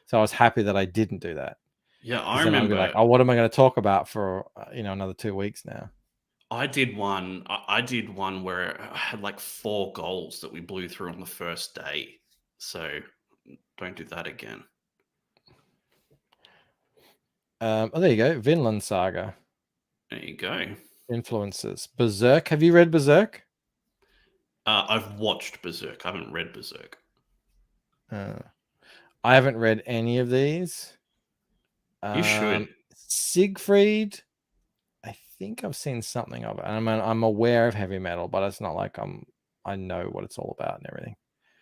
So I was happy that I didn't do that. Yeah, I Because then I'd be remember. like, oh, what am I going to talk about for another 2 weeks now? I did one. I did one where I had like 4 goals that we blew through on the first day. So don't do that again. Oh, there you go. Vinland Saga. There you go. Influences. Berserk. Have you read Berserk? I've watched Berserk. I haven't read Berserk. I haven't read any of these. You should. Siegfried. I think I've seen something of it. And I'm aware of heavy metal, but it's not like I know what it's all about and everything.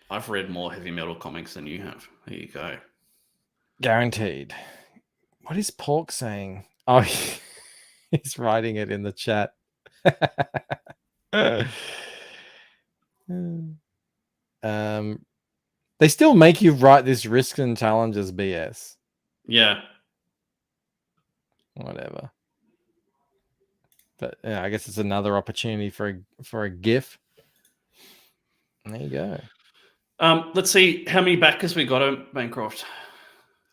I've read more heavy metal comics than you have. There you go. Guaranteed. What is Pork saying? Oh, he's writing it in the chat. They still make you write this risks and challenges BS. Yeah. Whatever. But yeah, I guess it's another opportunity for a GIF. There you go. Let's see how many backers we got at Bancroft.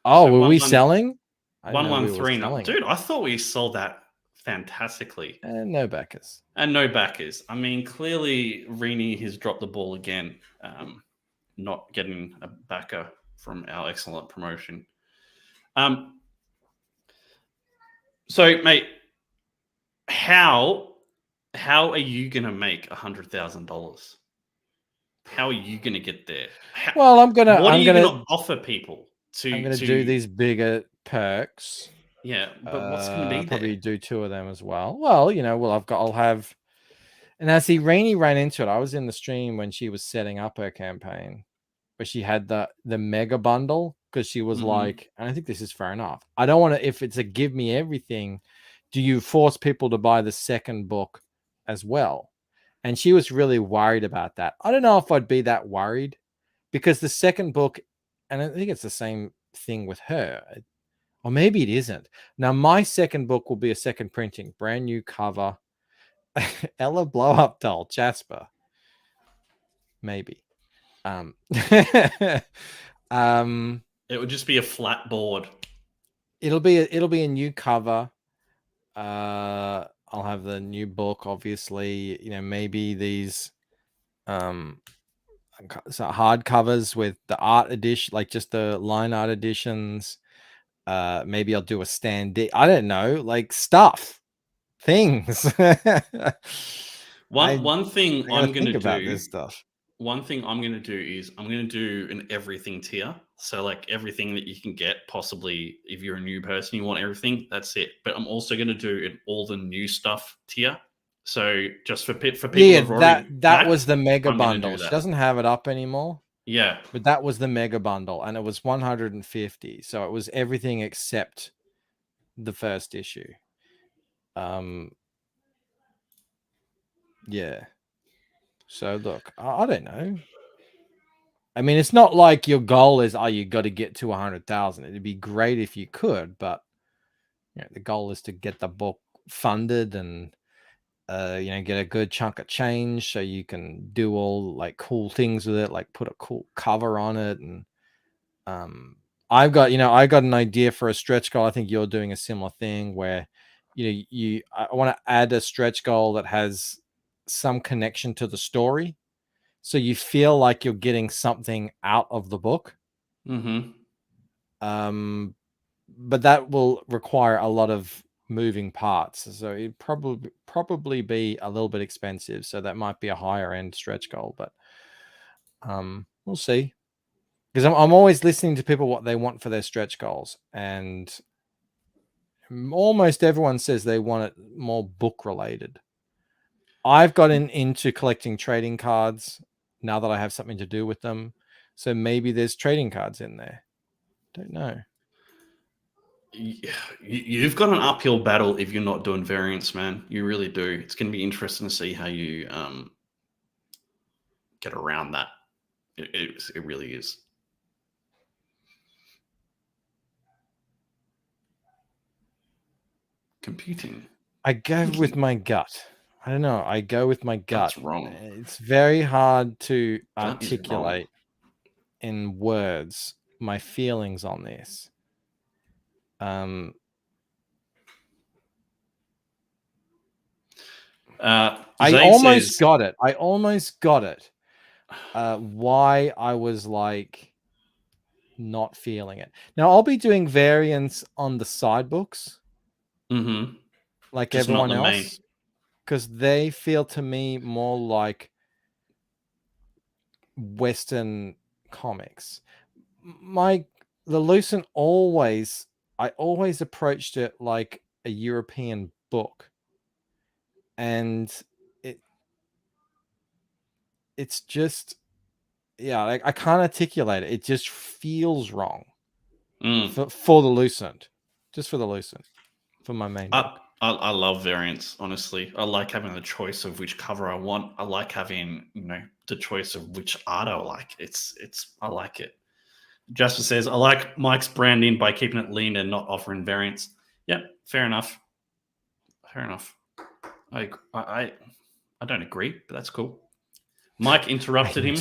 Oh, so were we selling? 113. Dude, I thought we sold that fantastically. And no backers. And no backers. I mean, clearly Rini has dropped the ball again, not getting a backer from our excellent promotion. So, mate, how are you going to make $100,000? How are you going to get there? Well, I'm gonna offer people I'm gonna do these bigger perks. Yeah, but what's going to be probably there? do 2 of them as well. Well, I'll have. And I see Rainey ran into it. I was in the stream when she was setting up her campaign, where she had the mega bundle, because she was like, and I think this is fair enough. I don't want to. If it's a give me everything, do you force people to buy the second book as well? And she was really worried about that. I don't know if I'd be that worried, because the second book, and I think it's the same thing with her, or maybe it isn't. Now, my second book will be a second printing, brand new cover. Ella blow up doll, Jasper. Maybe. It would just be a flat board. It'll be a new cover. I'll have the new book, obviously. Maybe these hard covers with the art edition, like just the line art editions. Maybe I'll do a stand. I don't know, like things. One thing I'm going to do about this stuff. One thing I'm going to do is I'm going to do an everything tier. So like everything that you can get, possibly if you're a new person, you want everything, that's it. But I'm also going to do an all the new stuff tier. So just for people who've already that was the mega bundle. She doesn't have it up anymore. Yeah. But that was the mega bundle, and it was 150. So it was everything except the first issue. Yeah. So look, I don't know. I mean, it's not like your goal is, you got to get to 100,000. It'd be great if you could, but the goal is to get the book funded and get a good chunk of change so you can do all like cool things with it, like put a cool cover on it. And I got an idea for a stretch goal. I think you're doing a similar thing where I want to add a stretch goal that has some connection to the story, so you feel like you're getting something out of the book. But that will require a lot of moving parts, so it'd probably be a little bit expensive. So that might be a higher end stretch goal, but we'll see. Because I'm always listening to people what they want for their stretch goals, and almost everyone says they want it more book related. I've gotten into collecting trading cards now that I have something to do with them. So maybe there's trading cards in there. Don't know. You've got an uphill battle if you're not doing variants, man. You really do. It's going to be interesting to see how you get around that. It really is. Computing. I go with my gut. I don't know. I go with my gut. That's wrong. It's very hard to Gut is wrong. articulate in words my feelings on this. I almost got it. I almost got it. Why I was like not feeling it. Now I'll be doing variants on the side books, like just everyone not the main. else, because they feel to me more like Western comics. The Lucent I always approached it like a European book, and it's just, yeah, like I can't articulate it. It just feels wrong for the Lucent, just for the Lucent, for my main book. I love variants, honestly. I like having the choice of which cover I want. I like having, the choice of which art I like. I like it. Jasper says, I like Mike's branding by keeping it lean and not offering variants. Yeah, fair enough. Fair enough. I don't agree, but that's cool. Mike interrupted him.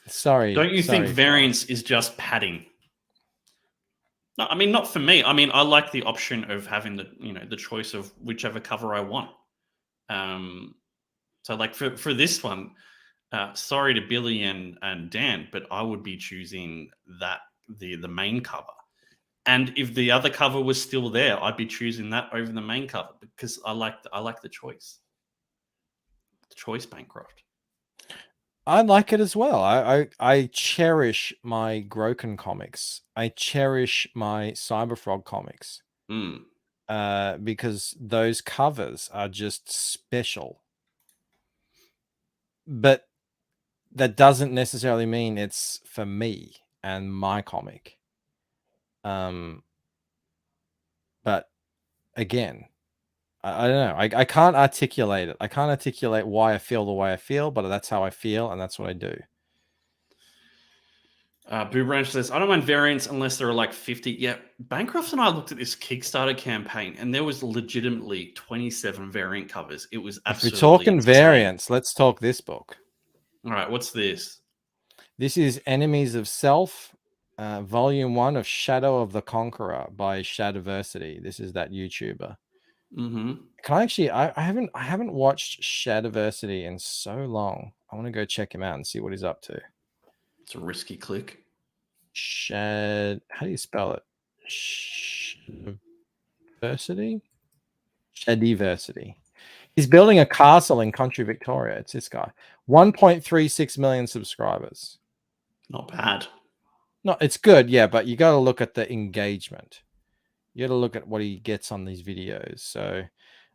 Sorry. Don't you think variants is just padding? No, I mean, not for me. I mean, I like the option of having the choice of whichever cover I want. So like for this one, sorry to Billy and Dan, but I would be choosing the main cover. And if the other cover was still there, I'd be choosing that over the main cover because I like the choice. The choice, Bancroft. I like it as well. I cherish my Groken comics. I cherish my Cyberfrog comics. Because those covers are just special. But that doesn't necessarily mean it's for me and my comic. But again, I don't know. I can't articulate it. I can't articulate why I feel the way I feel, but that's how I feel, and that's what I do. Boo Branch says, I don't mind variants unless there are like 50. Yeah, Bancroft and I looked at this Kickstarter campaign, and there was legitimately 27 variant covers. It was absolutely If we're talking insane. variants, let's talk this book. All right, what's this? This is Enemies of Self, Volume 1 of Shadow of the Conqueror by Shadiversity. This is that YouTuber. Can I actually? I haven't watched Shadiversity in so long. I want to go check him out and see what he's up to. It's a risky click. How do you spell it? Shadiversity. Shadiversity. He's building a castle in Country Victoria. It's this guy. 1.36 million subscribers. Not bad. No, it's good, yeah, but you got to look at the engagement. You got to look at what he gets on these videos. So,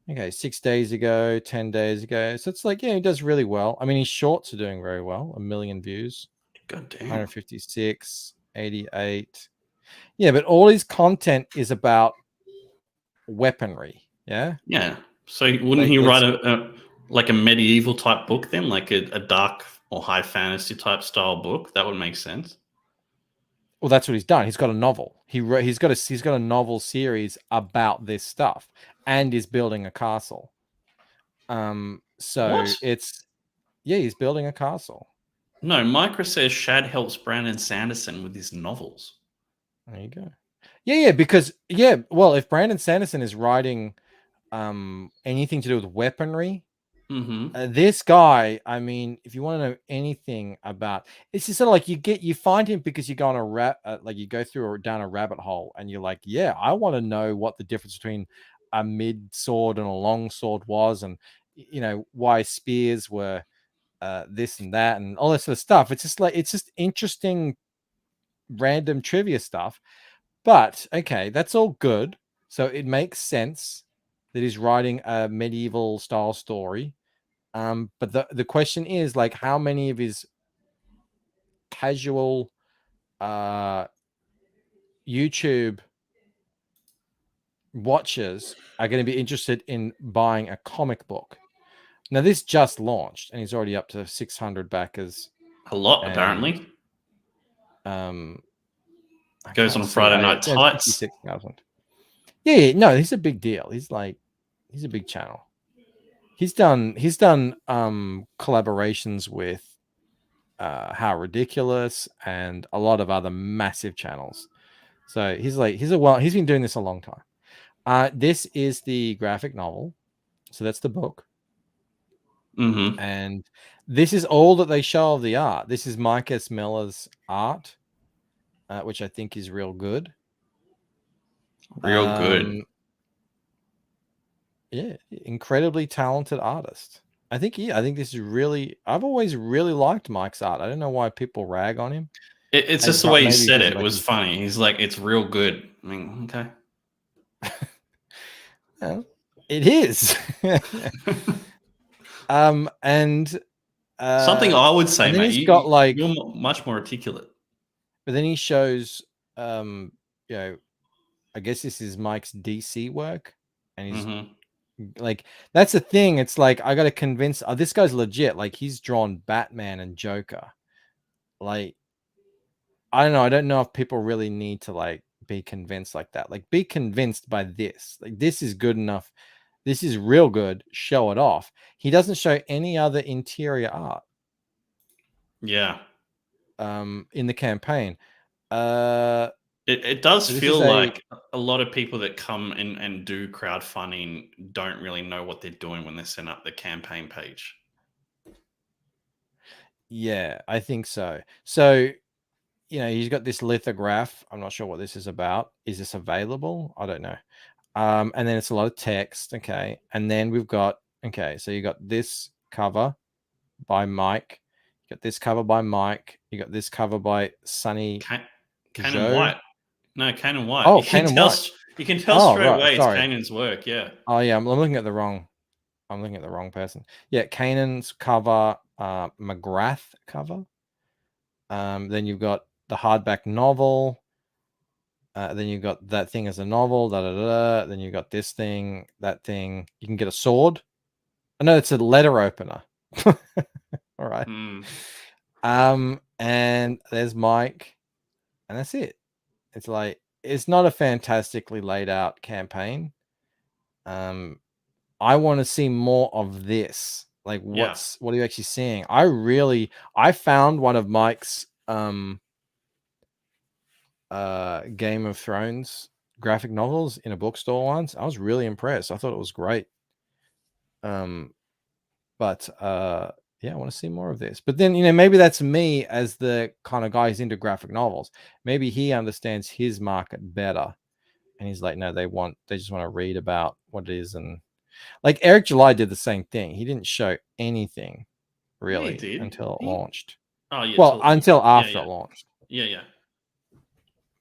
okay, 6 days ago, 10 days ago. So it's like, yeah, he does really well. I mean, his shorts are doing very well. 1 million views. God damn. 156, 88. Yeah, but all his content is about weaponry. Yeah. Yeah. So wouldn't he write a medieval type book then, like a dark or high fantasy type style book? That would make sense. Well, that's what he's done. He's got a novel. He's got a novel series about this stuff, and is building a castle. So what? he's building a castle. No, Micro says Shad helps Brandon Sanderson with his novels. There you go. Yeah, because well, if Brandon Sanderson is writing anything to do with weaponry, this guy, I mean, if you want to know anything about, it's just sort of like you find him because you go on you go through or down a rabbit hole, and you're like, yeah, I want to know what the difference between a mid sword and a long sword was, and why spears were this and that and all this sort of stuff. It's just interesting random trivia stuff. But okay, that's all good. So it makes sense that he's writing a medieval style story. But the question is, like, how many of his casual YouTube watchers are going to be interested in buying a comic book? Now, this just launched, and he's already up to 600 backers. A lot, apparently. Goes on Friday Night Tights. 56,000. Yeah, no, he's a big deal. He's a big channel. He's done collaborations with How Ridiculous and a lot of other massive channels. So he's been doing this a long time. This is the graphic novel. So that's the book. Mm-hmm. And this is all that they show of the art. This is Mike S. Miller's art, which I think is real good. Real good. Yeah, incredibly talented artist. I think this is really. I've always really liked Mike's art. I don't know why people rag on him. It's just the way he Maybe said because, it like, was funny. He's like, it's real good. I mean, okay. well, it is. And Something I would say, and then mate. he's got, like, you're much more articulate. but then he shows, you know, I guess this is Mike's DC work, and he's like, that's the thing. It's like, I got to convince, this guy's legit. Like, he's drawn Batman and Joker. Like, I don't know. I don't know if people really need to, like, be convinced like that. Like, be convinced by this. Like, this is good enough. This is real good. Show it off. He doesn't show any other interior art. Yeah. In the campaign. It does this feel is like a lot of people that come and do crowdfunding don't really know what they're doing when they set up the campaign page. Yeah, I think so. So, he's got this lithograph. I'm not sure what this is about. Is this available? I don't know. And then it's a lot of text. Okay. And then we've got, so you got this cover by Mike. You got this cover by Mike. You got this cover by Sonny Canon White. No, Canon White. Oh, you can Canon tell, White. You can tell straight right, away sorry. it's Kanan's work. Yeah. Oh, yeah. I'm looking at the wrong person. Yeah. Kanan's cover, McGrath cover. Then you've got the hardback novel. Then you've got that thing as a novel. Then you've got this thing, that thing. You can get a sword. I know it's a letter opener. All right. And there's Mike, and that's it. It's like, it's not a fantastically laid out campaign. I want to see more of this. Like, what are you actually seeing? I found one of Mike's Game of Thrones graphic novels in a bookstore once. I was really impressed. I thought it was great. But yeah, I want to see more of this. But then, maybe that's me as the kind of guy who's into graphic novels. Maybe he understands his market better, and he's like, no, they just want to read about what it is. And like, Eric July did the same thing. He didn't show anything really until it launched. Oh yeah. Well, until after it launched. Yeah.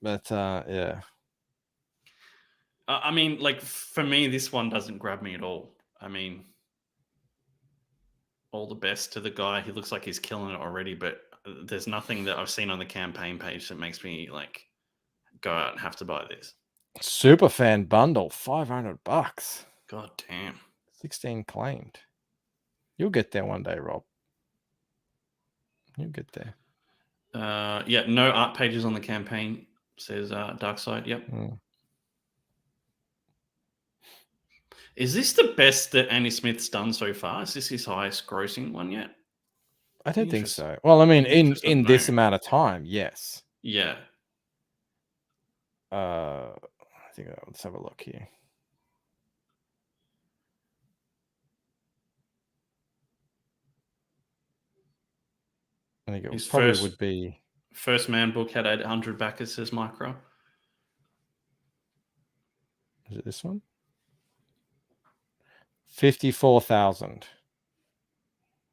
But yeah. I mean, like, for me, this one doesn't grab me at all. I mean, all the best to the guy. He looks like he's killing it already, but there's nothing that I've seen on the campaign page that makes me, like, go out and have to buy this. Super fan bundle, $500. God damn. 16 claimed. You'll get there one day, Rob. You'll get there. Yeah, no art pages on the campaign, says Darkside. Yep. Is this the best that Andy Smith's done so far? Is this his highest grossing one yet? I don't think so. Well, I mean, in this amount of time, yes. Yeah. I think let's have a look here. I think it probably would be. First Man book had 800 backers, says Micro. Is it this one? 54,000.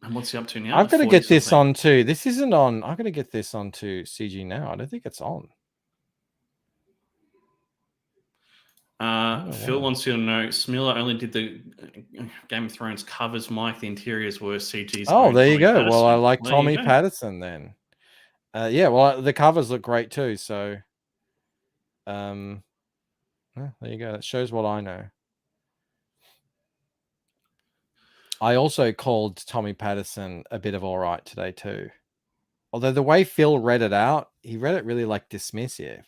And what's he up to now? I've got to get this on too. This isn't on. I've got to get this onto CG now. I don't think it's on. Phil wants you to know Smiller only did the Game of Thrones covers, Mike. The interiors were CGs. Oh, there you go. Well, I like Tommy Patterson then. Yeah, well, the covers look great too. So, there you go. That shows what I know. I also called Tommy Patterson a bit of all right today too. Although the way Phil read it out, he read it really like dismissive.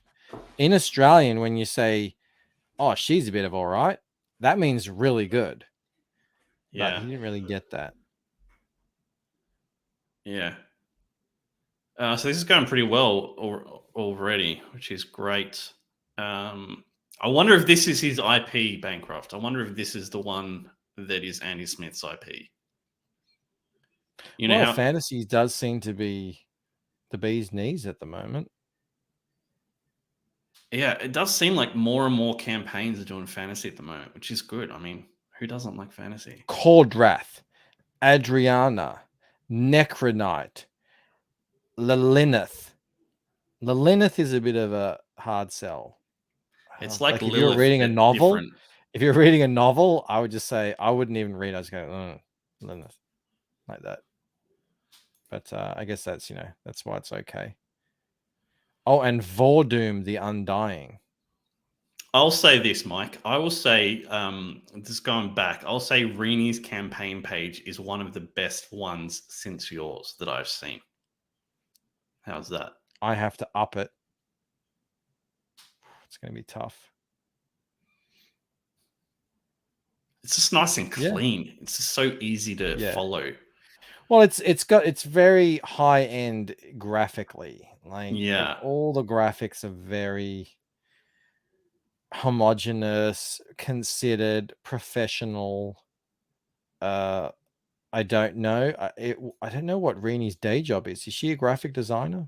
In Australian, when you say, oh, she's a bit of all right, that means really good. but he didn't really get that. Yeah. So this is going pretty well already, which is great. I wonder if this is his IP, Bancroft. I wonder if this is the one that is Andy Smith's IP. You know Well, how fantasy does seem to be the bee's knees at the moment. Yeah, it does seem like more and more campaigns are doing fantasy at the moment, which is good. I mean, who doesn't like fantasy? Cordrath, Adriana, Necronite, Lilith. Lilith is a bit of a hard sell. It's like if you're Lilith, reading a but novel, different. if you're reading a novel, I would just say I wouldn't even read. I was going, Lilith, like that. But I guess that's that's why it's okay. Oh, and Vordoom the Undying. I'll say this, Mike. I will say, just going back, I'll say Reenie's campaign page is one of the best ones since yours that I've seen. How's that? I have to up it. It's going to be tough. It's just nice and Yeah. clean. It's just so easy to follow. Well, it's very high end graphically. Like all the graphics are very homogeneous, considered, professional. I don't know. I don't know what Reenie's day job is. Is she a graphic designer?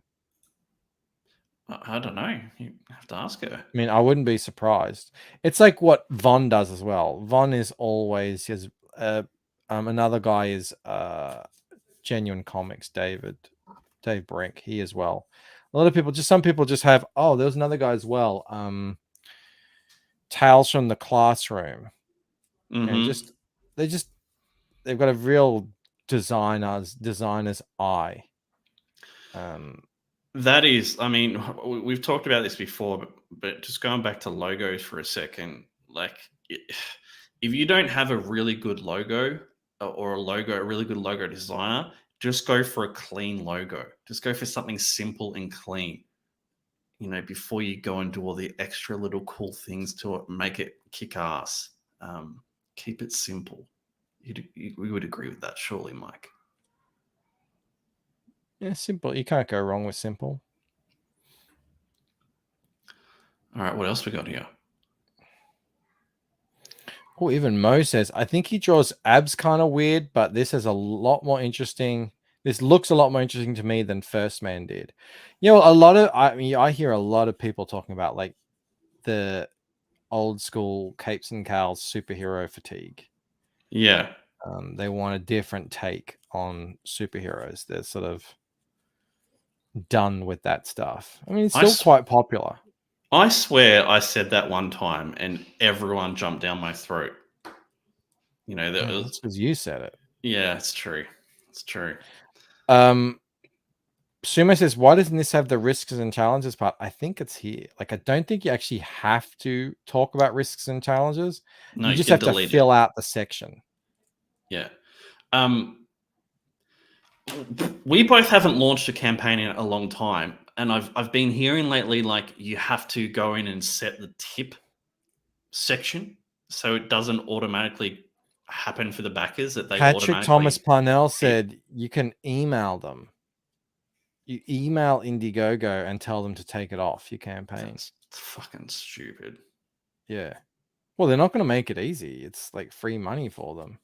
I don't know. You have to ask her. I mean, I wouldn't be surprised. It's like what Von does as well. Von is always his. Another guy is Genuine Comics. Dave Brink. He as well. A lot of people, some people just have. Oh, there's another guy as well. Tales from the Classroom. Mm-hmm. They've got a real designer's eye. That is, I mean, we've talked about this before, but just going back to logos for a second, like if you don't have a really good logo or a really good logo designer, just go for a clean logo. Just go for something simple and clean, before you go and do all the extra little cool things to it, make it kick ass. Keep it simple. We would agree with that, surely, Mike. Yeah, simple. You can't go wrong with simple. All right, what else we got here? Oh, even Mo says, I think he draws abs kind of weird, but this is a lot more interesting. This looks a lot more interesting to me than First Man did. I hear a lot of people talking about like the old school Capes and Cowls superhero fatigue. Yeah. They want a different take on superheroes. They're sort of done with that stuff. I mean, it's still quite popular. I swear I said that one time and everyone jumped down my throat. That's because you said it. Yeah, it's true. It's true. Sumo says, why doesn't this have the risks and challenges part? I think it's here. Like, I don't think you actually have to talk about risks and challenges. No, you just have to fill out the section. Yeah. We both haven't launched a campaign in a long time. And I've been hearing lately, like, you have to go in and set the tip section so it doesn't automatically happen for the backers that they Patrick Thomas Parnell said you can email them. You email Indiegogo and tell them to take it off your campaign. That's fucking stupid. Yeah. Well, they're not going to make it easy. It's like free money for them.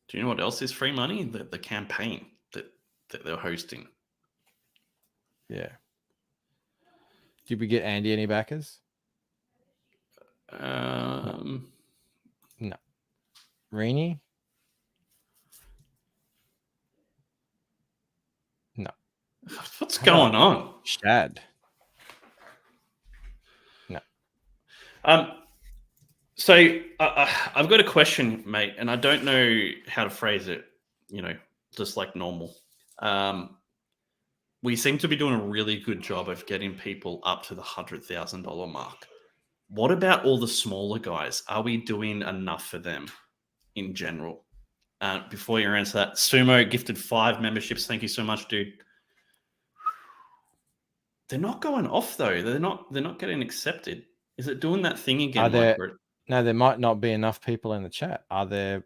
Do you know what else is free money? The campaign that they're hosting. Yeah. Did we get Andy any backers? No. Reenie? No. What's going on? Shad? No. So I've got a question, mate, and I don't know how to phrase it, just like normal. We seem to be doing a really good job of getting people up to the $100,000 mark. What about all the smaller guys? Are we doing enough for them in general? Before you answer that, Sumo gifted 5 memberships. Thank you so much, dude. They're not going off though. They're not getting accepted. Is it doing that thing again? No, there might not be enough people in the chat. Are there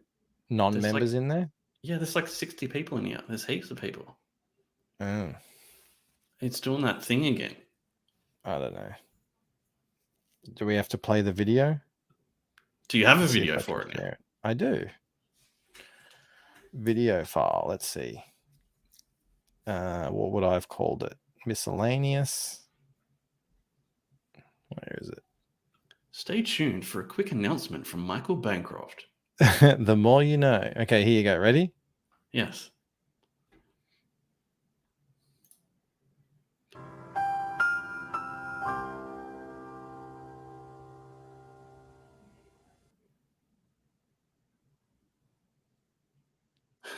non-members in there? Yeah, there's like 60 people in here. There's heaps of people. Oh, It's doing that thing again. I don't know. Do we have to play the video? Do you have a See if video I for can it now? share it. I do. Video file. Let's see. What would I have called it? Miscellaneous. Where is it? Stay tuned for a quick announcement from Michael Bancroft. The more you know. Okay, here you go. Ready? Yes.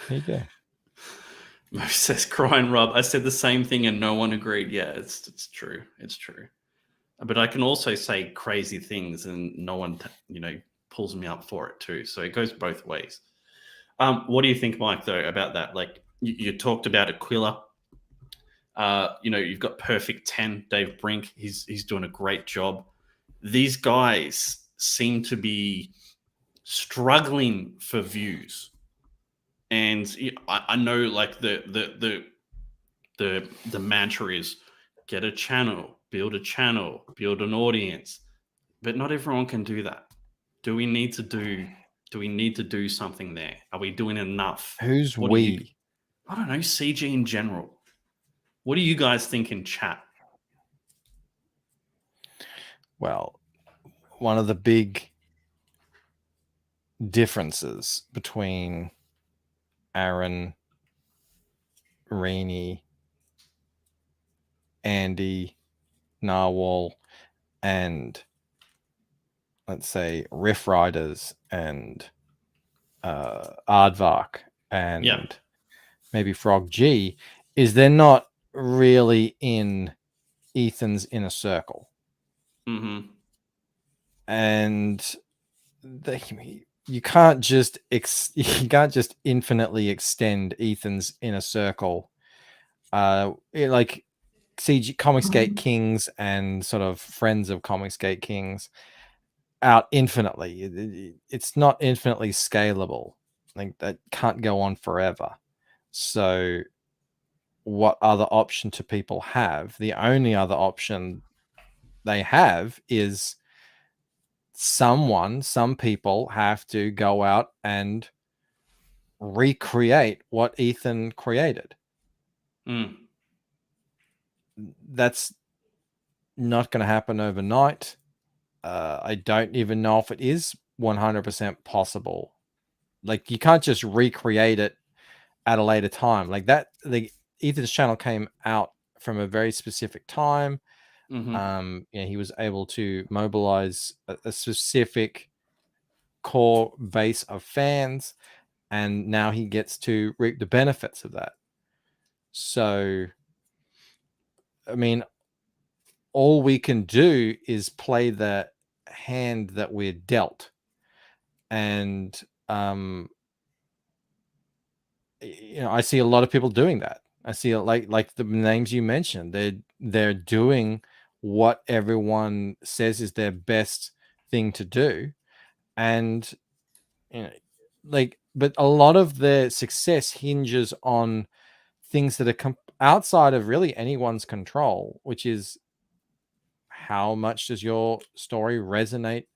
Here you go. Mo says, crying Rob. I said the same thing and no one agreed. Yeah, it's true. It's true. But I can also say crazy things and no one, pulls me up for it too. So it goes both ways. What do you think, Mike, though, about that? Like you talked about Aquila. You've got Perfect 10, Dave Brink. He's doing a great job. These guys seem to be struggling for views. And I know, like the mantra is get a channel, build an audience, but not everyone can do that. Do we need to do something there? Are we doing enough? Who's What we? I don't know, CG in general. What do you guys think in chat? Well, one of the big differences between Aaron, Reenie, Andy, Narwhal, and let's say Riff Riders and Aardvark and maybe Frog G is they're not really in Ethan's inner circle. Mm-hmm. And you can't just infinitely extend Ethan's inner circle. Like CG Comicsgate Kings and sort of friends of Comicsgate Kings out infinitely. It's not infinitely scalable. Like that can't go on forever. So what other option do people have? The only other option they have is some people have to go out and recreate what Ethan created. That's not going to happen overnight. I don't even know if it is 100% possible. Like you can't just recreate it at a later time. Like that, Ethan's channel came out from a very specific time. Mm-hmm. He was able to mobilize a specific core base of fans, and now he gets to reap the benefits of that. So, I mean, all we can do is play the hand that we're dealt. And, I see a lot of people doing that. I see like the names you mentioned, they're doing what everyone says is their best thing to do. And, but a lot of their success hinges on things that are outside of really anyone's control, which is how much does your story resonate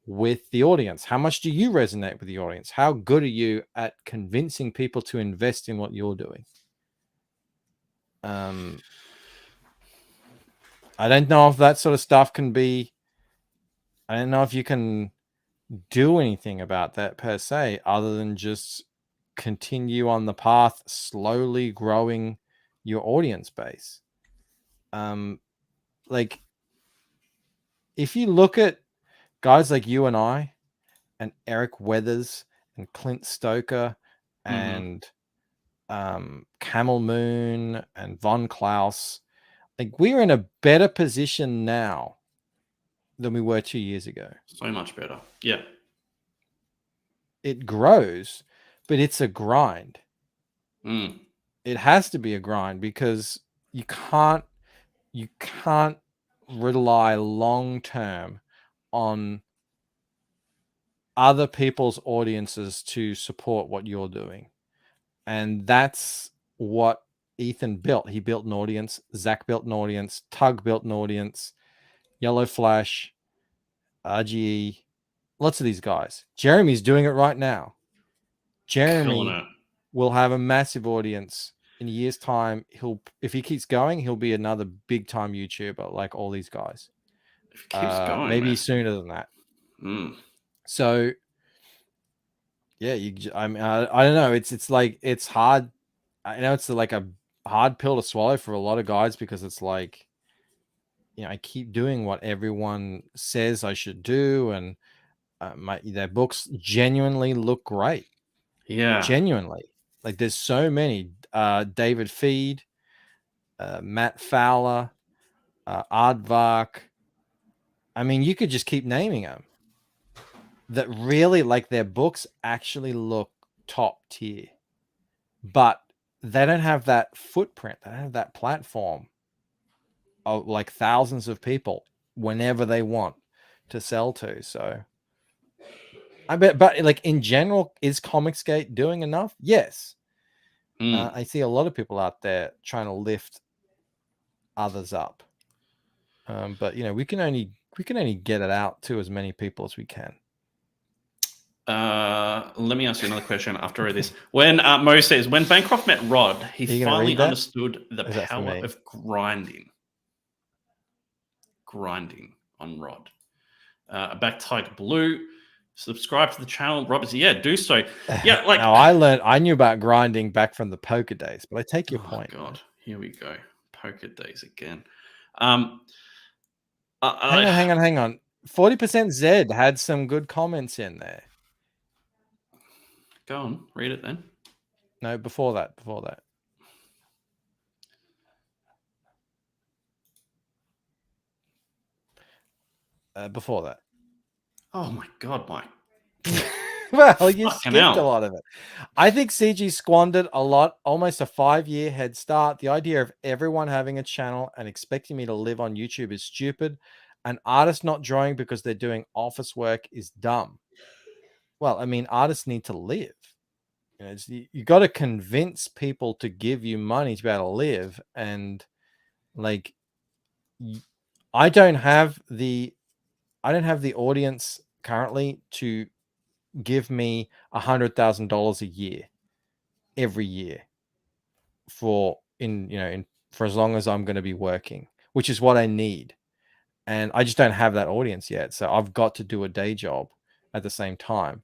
with the audience? How much do you resonate with the audience? How good are you at convincing people to invest in what you're doing? I don't know if that sort of stuff can be, I don't know if you can do anything about that per se, other than just continue on the path, slowly growing your audience base. Like if you look at guys like you and I and Eric Weathers and Clint Stoker and Camel Moon and Von Klaus, like we're in a better position now than we were 2 years ago. So much better. Yeah. It grows, but it's a grind. Mm. It has to be a grind because you can't rely long term on other people's audiences to support what you're doing. And that's what Ethan built. He built an audience. Zach built an audience. Tug built an audience. Yellow Flash, RGE, lots of these guys. Jeremy's doing it right now. Jeremy will have a massive audience in a year's time. If he keeps going, he'll be another big time YouTuber like all these guys. If it keeps going, maybe man. sooner than that. Mm. So yeah, I don't know. It's like, it's hard. I know it's like a hard pill to swallow for a lot of guys, because it's like, I keep doing what everyone says I should do, and their books genuinely look great. Yeah, genuinely. Like, there's so many. David Feed, Matt Fowler, Aardvark. I mean, you could just keep naming them. That really, like, their books actually look top tier, but they don't have that footprint. They don't have that platform of like thousands of people whenever they want to sell to. So I bet, but like in general, is Comicsgate doing enough? Yes. I see a lot of people out there trying to lift others up. But we can only get it out to as many people as we can. Let me ask you another question after I read this. When Mo says, when Bancroft met Rod, he finally understood the power of grinding on Rod. Back Tiger Blue, subscribe to the channel. Robert, yeah, do so. Yeah, like now I knew about grinding back from the poker days, but I take your point. God, here we go, poker days again. Hang on. 40% Zed had some good comments in there. Go on, read it then. No, before that. Before that. Oh my God, Mike. Well, you skipped a lot of it. I think CG squandered almost a 5-year head start. The idea of everyone having a channel and expecting me to live on YouTube is stupid. An artist not drawing because they're doing office work is dumb. Well, I mean, artists need to live. You got to convince people to give you money to be able to live. And like, I don't have the audience currently to give me $100,000 a year every year for as long as I'm going to be working, which is what I need. And I just don't have that audience yet. So I've got to do a day job at the same time.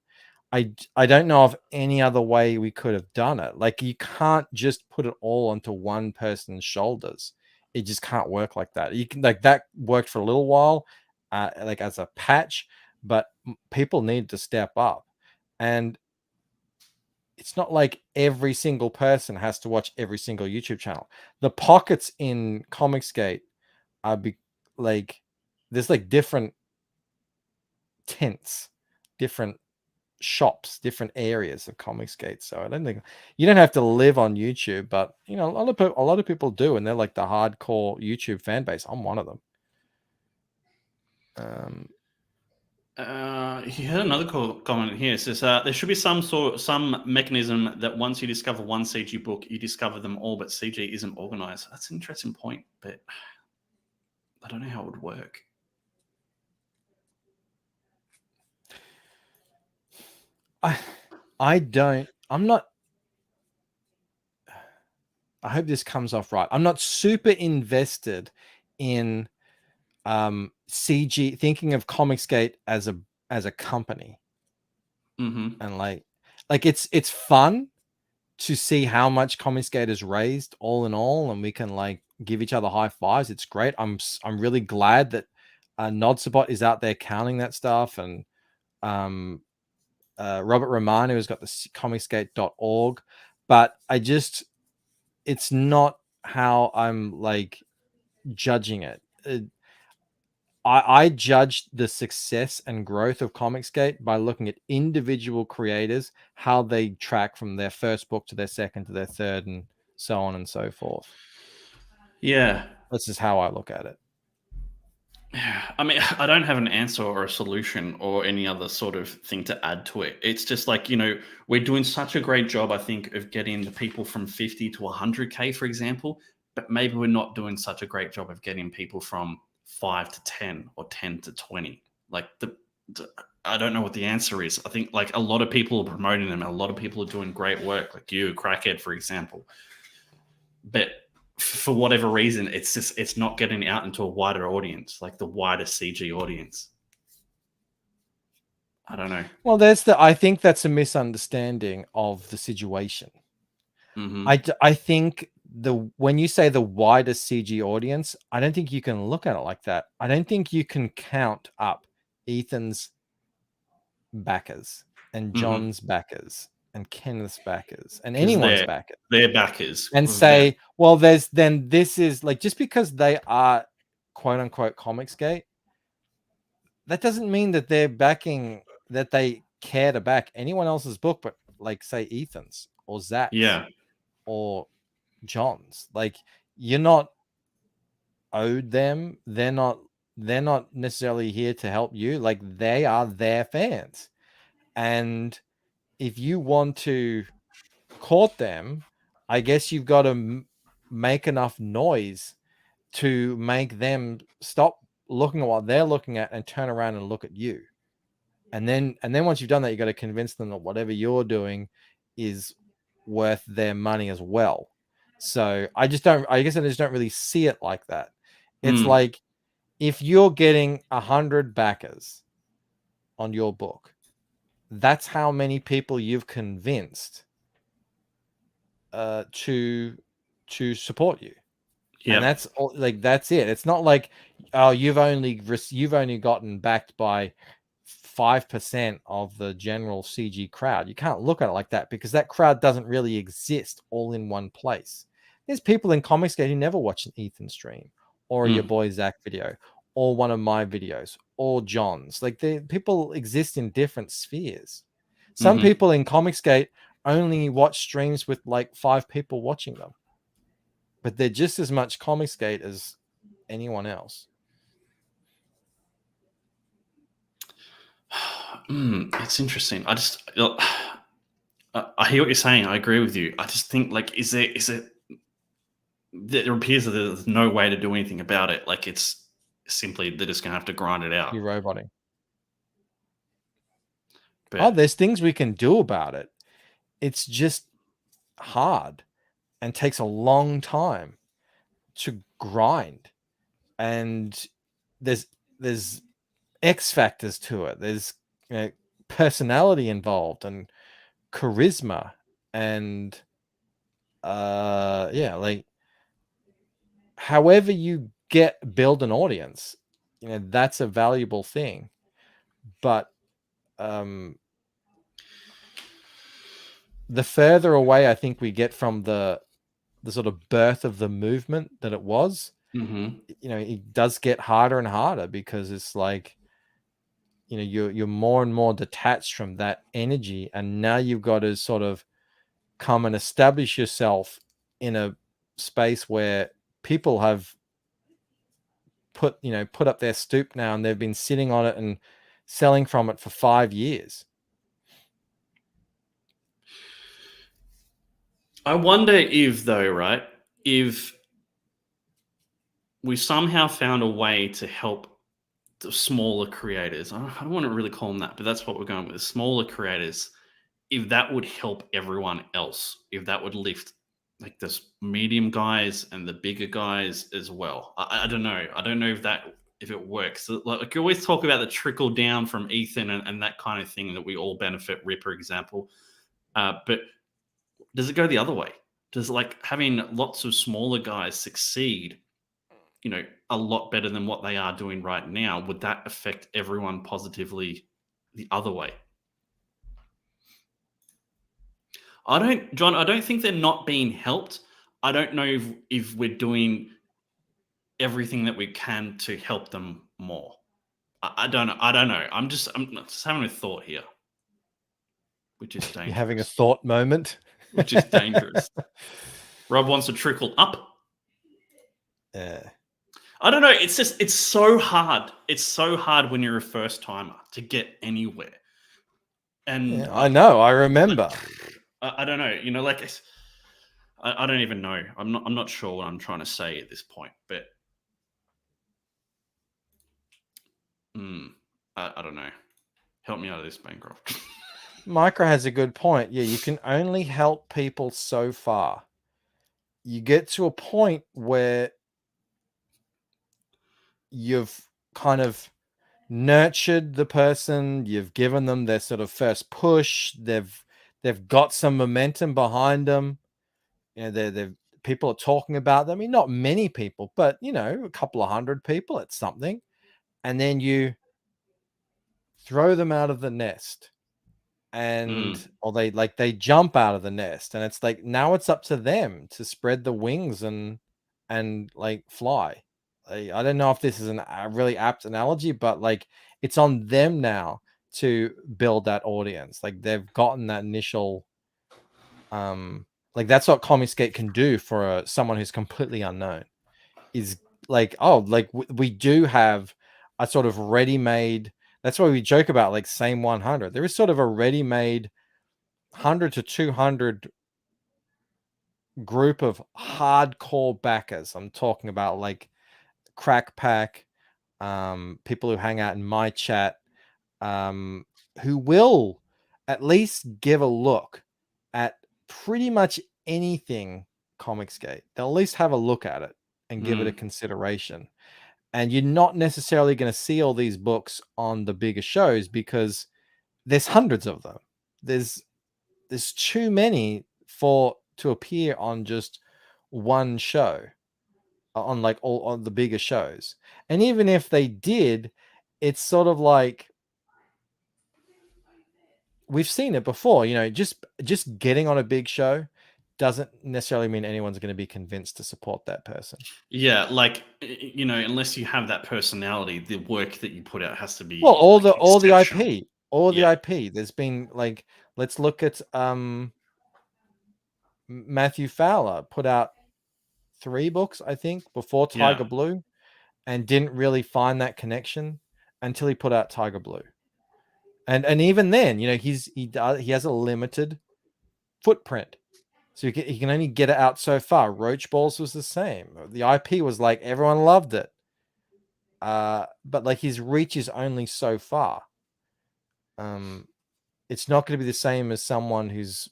I don't know of any other way we could have done it. Like, you can't just put it all onto one person's shoulders. It just can't work like that. You can, like, that worked for a little while, like as a patch, but people need to step up. And it's not like every single person has to watch every single YouTube channel. The pockets in Comicsgate are like, there's like different tents, different shops, different areas of Comicsgate. So I don't think you don't have to live on YouTube, but a lot of people do, and they're like the hardcore YouTube fan base. I'm one of them. He had another comment here. It says there should be some mechanism that once you discover one CG book, you discover them all, but CG isn't organized. That's an interesting point, but I don't know how it would work. I hope this comes off right. I'm not super invested in CG, thinking of Comicsgate as a company. And like it's fun to see how much Comicsgate has raised all in all, and we can like give each other high fives. It's great. I'm really glad that Nodsabot is out there counting that stuff, and Robert Romano has got the comicsgate.org, but it's not how I'm like judging it. I judge the success and growth of Comicsgate by looking at individual creators, how they track from their first book to their second to their third, and so on and so forth. Yeah. This is how I look at it. I mean, I don't have an answer or a solution or any other sort of thing to add to it. It's just like, we're doing such a great job, I think, of getting the people from 50 to 100K, for example, but maybe we're not doing such a great job of getting people from 5 to 10 or 10 to 20. Like, I don't know what the answer is. I think, like, a lot of people are promoting them. A lot of people are doing great work, like you, Crackhead, for example. But for whatever reason, it's not getting out into a wider audience, like the wider CG audience. I don't know. Well, I think that's a misunderstanding of the situation. Mm-hmm. I think when you say the wider CG audience, I don't think you can look at it like that. I don't think you can count up Ethan's backers and John's backers and Kenneth's backers and anyone's backers. They're backers. And say, well, this is like, just because they are quote unquote Comicsgate, that doesn't mean that they're backing, that they care to back anyone else's book, but like say Ethan's or Zach's or John's. Like, you're not owed them. They're not necessarily here to help you. Like, they are their fans. And if you want to court them, I guess you've got to make enough noise to make them stop looking at what they're looking at and turn around and look at you. And then once you've done that, you got to convince them that whatever you're doing is worth their money as well. So I guess I just don't really see it like that. It's like, if you're getting 100 backers on your book, that's how many people you've convinced to support you. And that's like, that's it. It's not like, oh, you've only gotten backed by 5% of the general CG crowd. You can't look at it like that, because that crowd doesn't really exist all in one place. There's people in Comicsgate who never watch an Ethan stream or your boy Zach video or one of my videos or John's. Like, people exist in different spheres. Some people in Comicsgate only watch streams with like 5 people watching them, but they're just as much Comicsgate as anyone else. It's interesting. I hear what you're saying. I agree with you. I just think, like, there appears that there's no way to do anything about it. Like, it's simply, they're just gonna have to grind it out. You're roboting. But there's things we can do about it. It's just hard and takes a long time to grind. And there's X factors to it. There's personality involved and charisma and like, however you build an audience, that's a valuable thing. But the further away I think we get from the sort of birth of the movement that it was, it does get harder and harder, because it's like, you're more and more detached from that energy, and now you've got to sort of come and establish yourself in a space where people have put up their stoop now, and they've been sitting on it and selling from it for 5 years. I wonder if we somehow found a way to help the smaller creators. I don't want to really call them that, but that's what we're going with, smaller creators. If that would help everyone else, if that would lift like the medium guys and the bigger guys as well. I don't know. I don't know if it works. Like, you always talk about the trickle down from Ethan and that kind of thing, that we all benefit, Ripper example. But does it go the other way? Does, like, having lots of smaller guys succeed, a lot better than what they are doing right now, would that affect everyone positively the other way? John, I don't think they're not being helped. I don't know if we're doing everything that we can to help them more. I don't know. I'm just having a thought here, which is dangerous. You're having a thought moment. Which is dangerous. Rob wants to trickle up. Yeah. I don't know. It's so hard. It's so hard when you're a first timer to get anywhere. And Yeah, I know. I remember. I don't know. You know, like I don't even know. I'm not sure what I'm trying to say at this point. But I don't know. Help me out of this, Bancroft. Micro has a good point. Yeah, you can only help people so far. You get to a point where you've kind of nurtured the person, you've given them their sort of first push, they've got some momentum behind them. You know, they've people are talking about them. I mean, not many people, but you know, a couple of hundred people, it's something. And then you throw them out of the nest, and or they jump out of the nest, and it's like now it's up to them to spread the wings and like fly. I don't know if this is a really apt analogy, but like it's on them now to build that audience. Like they've gotten that initial like that's what Comicsgate can do for someone who's completely unknown, is like, oh, like we do have a sort of ready-made, that's why we joke about like same 100. There is sort of a ready-made 100 to 200 group of hardcore backers. I'm talking about like Crack Pack, people who hang out in my chat, who will at least give a look at pretty much anything Comicsgate. They'll at least have a look at it and give it a consideration. And you're not necessarily going to see all these books on the bigger shows because there's hundreds of them. There's too many to appear on just one show, on like all on the bigger shows. And even if they did, it's sort of like we've seen it before, you know, just getting on a big show doesn't necessarily mean anyone's going to be convinced to support that person. Yeah, like you know, unless you have that personality, the work that you put out has to be Well, all like, the exceptional. IP, all the Yeah. IP. There's been like, let's look at Matthew Fowler put out 3 books, I think, before Tiger Yeah. Blue, and didn't really find that connection until he put out Tiger Blue. And even then, you know, he has a limited footprint, so he can only get it out so far. Roach Balls was the same. The IP was like everyone loved it, but like his reach is only so far. It's not going to be the same as someone who's,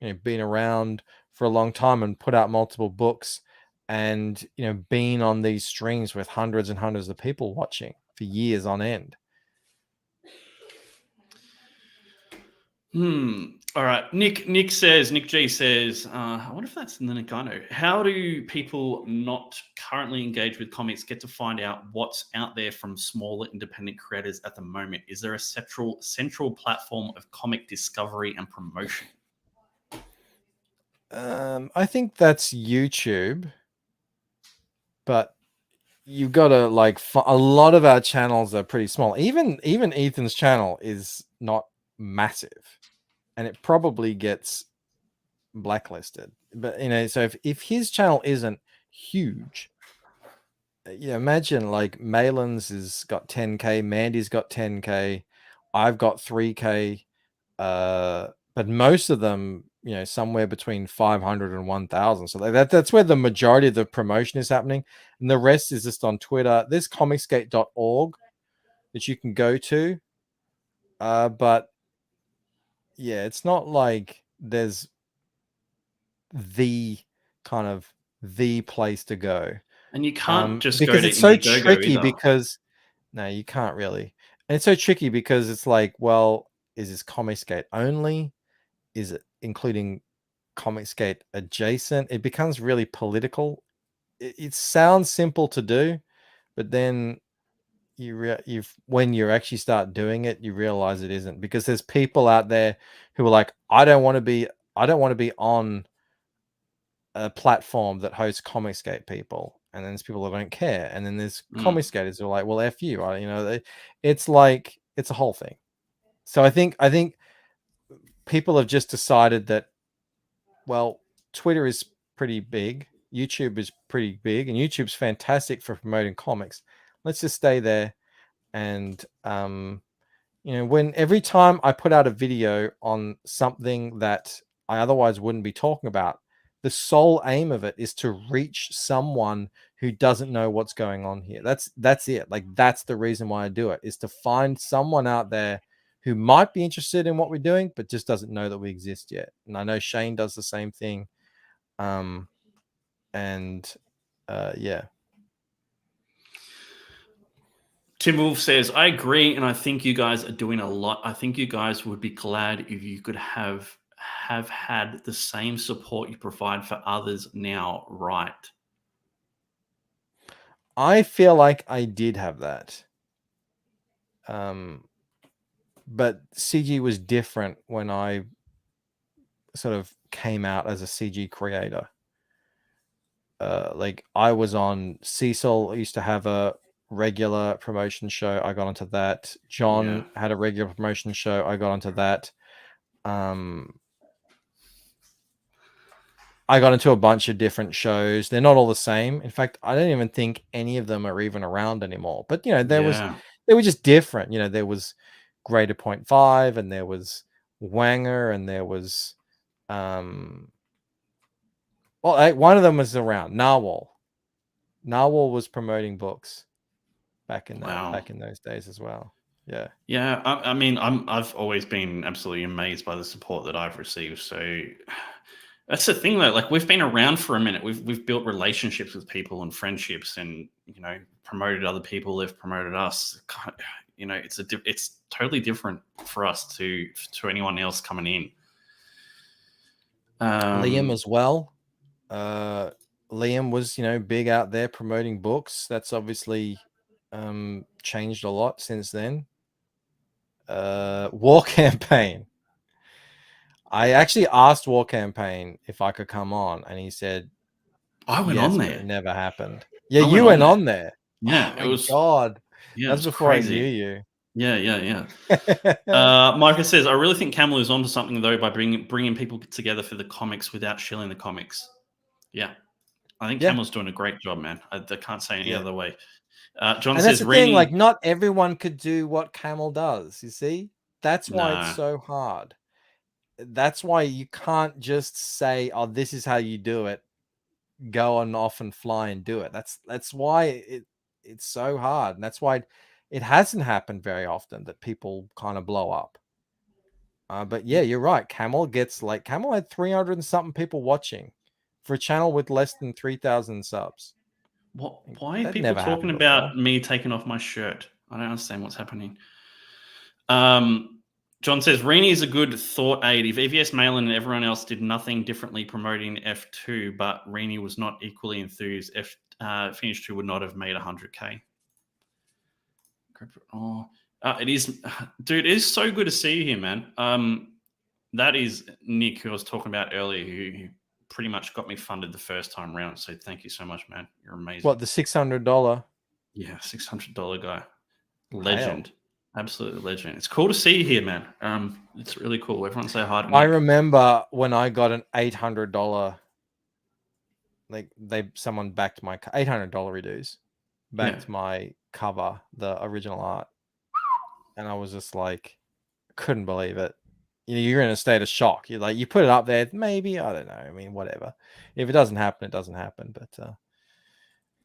you know, been around for a long time and put out multiple books, and you know, been on these streams with hundreds and hundreds of people watching for years on end. All right. Nick G says, I wonder if that's in the Nagano. How do people not currently engaged with comics get to find out what's out there from smaller independent creators at the moment? Is there a central platform of comic discovery and promotion? I think that's YouTube, but you gotta like a lot of our channels are pretty small. Even Ethan's channel is not massive, and it probably gets blacklisted. But you know, so if his channel isn't huge, you know, imagine like Malin's has got 10K, Mandy's got 10K, I've got 3K, but most of them, you know, somewhere between 500 and 1,000. So that's where the majority of the promotion is happening, and the rest is just on Twitter. There's comicsgate.org that you can go to, but yeah, it's not like there's the kind of the place to go. And you can't just because go to it's so Indiegogo tricky either. because no, you can't really. And it's so tricky because it's like, well, is this Comicsgate only? Is it including Comicsgate adjacent? It becomes really political. It sounds simple to do, but then when you actually start doing it, you realize it isn't, because there's people out there who are like, I don't want to be on a platform that hosts Comicsgate people, and then there's people that don't care, and then there's Comicsgaters who are like, well, F you, right? You know, it's like it's a whole thing. So I think people have just decided that, well, Twitter is pretty big. YouTube is pretty big, and YouTube's fantastic for promoting comics. Let's just stay there. And every time I put out a video on something that I otherwise wouldn't be talking about, the sole aim of it is to reach someone who doesn't know what's going on here. That's it. Like, that's the reason why I do it, is to find someone out there who might be interested in what we're doing, but just doesn't know that we exist yet. And I know Shane does the same thing. Yeah. Tim Wolf says, I agree, and I think you guys are doing a lot. I think you guys would be glad if you could have had the same support you provide for others now, right? I feel like I did have that. But CG was different when I sort of came out as a CG creator. Like, I was on Cecil, I used to have a regular promotion show. I got onto that. John had a regular promotion show. I got onto that. I got into a bunch of different shows. They're not all the same. In fact, I don't even think any of them are even around anymore. But they were just different. There was Greater 0.5, and there was Wanger, and there was one of them was around. Narwhal was promoting books back in those days as well. Yeah. Yeah. I mean, I've always been absolutely amazed by the support that I've received. So that's the thing, though. Like, we've been around for a minute. We've built relationships with people and friendships, and promoted other people. They've promoted us. It's totally different for us to anyone else coming in. Liam as well. Liam was big out there promoting books. That's obviously changed a lot since then. War Campaign. I actually asked War Campaign if I could come on, and he said I went on there. It never happened. Yeah, you went on there. Yeah, it was God. Yeah, that's before crazy. I knew you. Yeah. Micah says, I really think Camel is onto something, though, by bringing people together for the comics without shilling the comics. Yeah, I think Camel's doing a great job, man. I can't say any other way. John says, that's the thing, like, not everyone could do what Camel does. You see, that's why it's so hard. That's why you can't just say, "Oh, this is how you do it." Go on off and fly and do it. That's why it's so hard, and that's why it hasn't happened very often that people kind of blow up. But yeah, you're right. Camel had 300 and something people watching for a channel with less than 3,000 subs. Why are people talking about me taking off my shirt? I don't understand what's happening. John says, Rini is a good thought aid. If EVS Malin and everyone else did nothing differently promoting F2, but Rini was not equally enthused, Finish 2 would not have made 100K. It is, dude, it is so good to see you here, man. That is Nick, who I was talking about earlier, who pretty much got me funded the first time round. So thank you so much, man. You're amazing. What, the $600? Yeah, $600 guy. Legend. Hell. Absolutely legend. It's cool to see you here, man. It's really cool. Everyone say hi to me. I remember when I got an $800, someone backed my $800 reduce, backed my cover, the original art, and I was just like, couldn't believe it. You're in a state of shock. You're like, you put it up there, maybe, I don't know. I mean, whatever. If it doesn't happen, it doesn't happen. But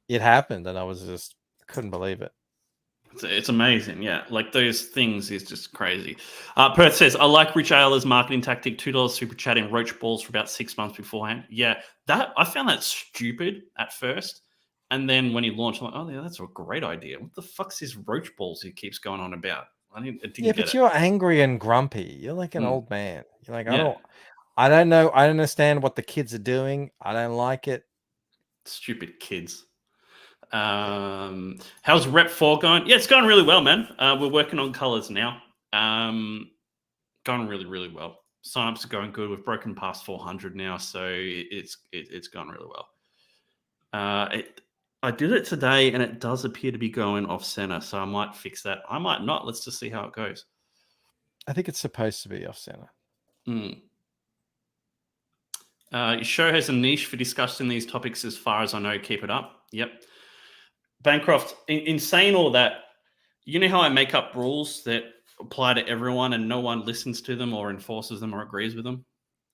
it happened, and I was just couldn't believe it. It's amazing, yeah. Like, those things is just crazy. Perth says, I like Rich Ayler's marketing tactic, $2 super chatting roach balls for about 6 months beforehand. Yeah, that I found that stupid at first. And then when he launched, I'm like, oh, yeah, that's a great idea. What the fuck's his roach balls he keeps going on about? I didn't get but it. You're angry and grumpy. You're like an old man. You're like, I don't know. I don't understand what the kids are doing. I don't like it. Stupid kids. How's Rep 4 going? Yeah, it's going really well, man. We're working on colors now. Going really, really well. Signups are going good. We've broken past 400 now, so it's going really well. I did it today, and it does appear to be going off center, so I might fix that. I might not. Let's just see how it goes. I think it's supposed to be off center. Your show has a niche for discussing these topics as far as I know. Keep it up. Yep. Bancroft, in saying all that, you know how I make up rules that apply to everyone and no one listens to them or enforces them or agrees with them?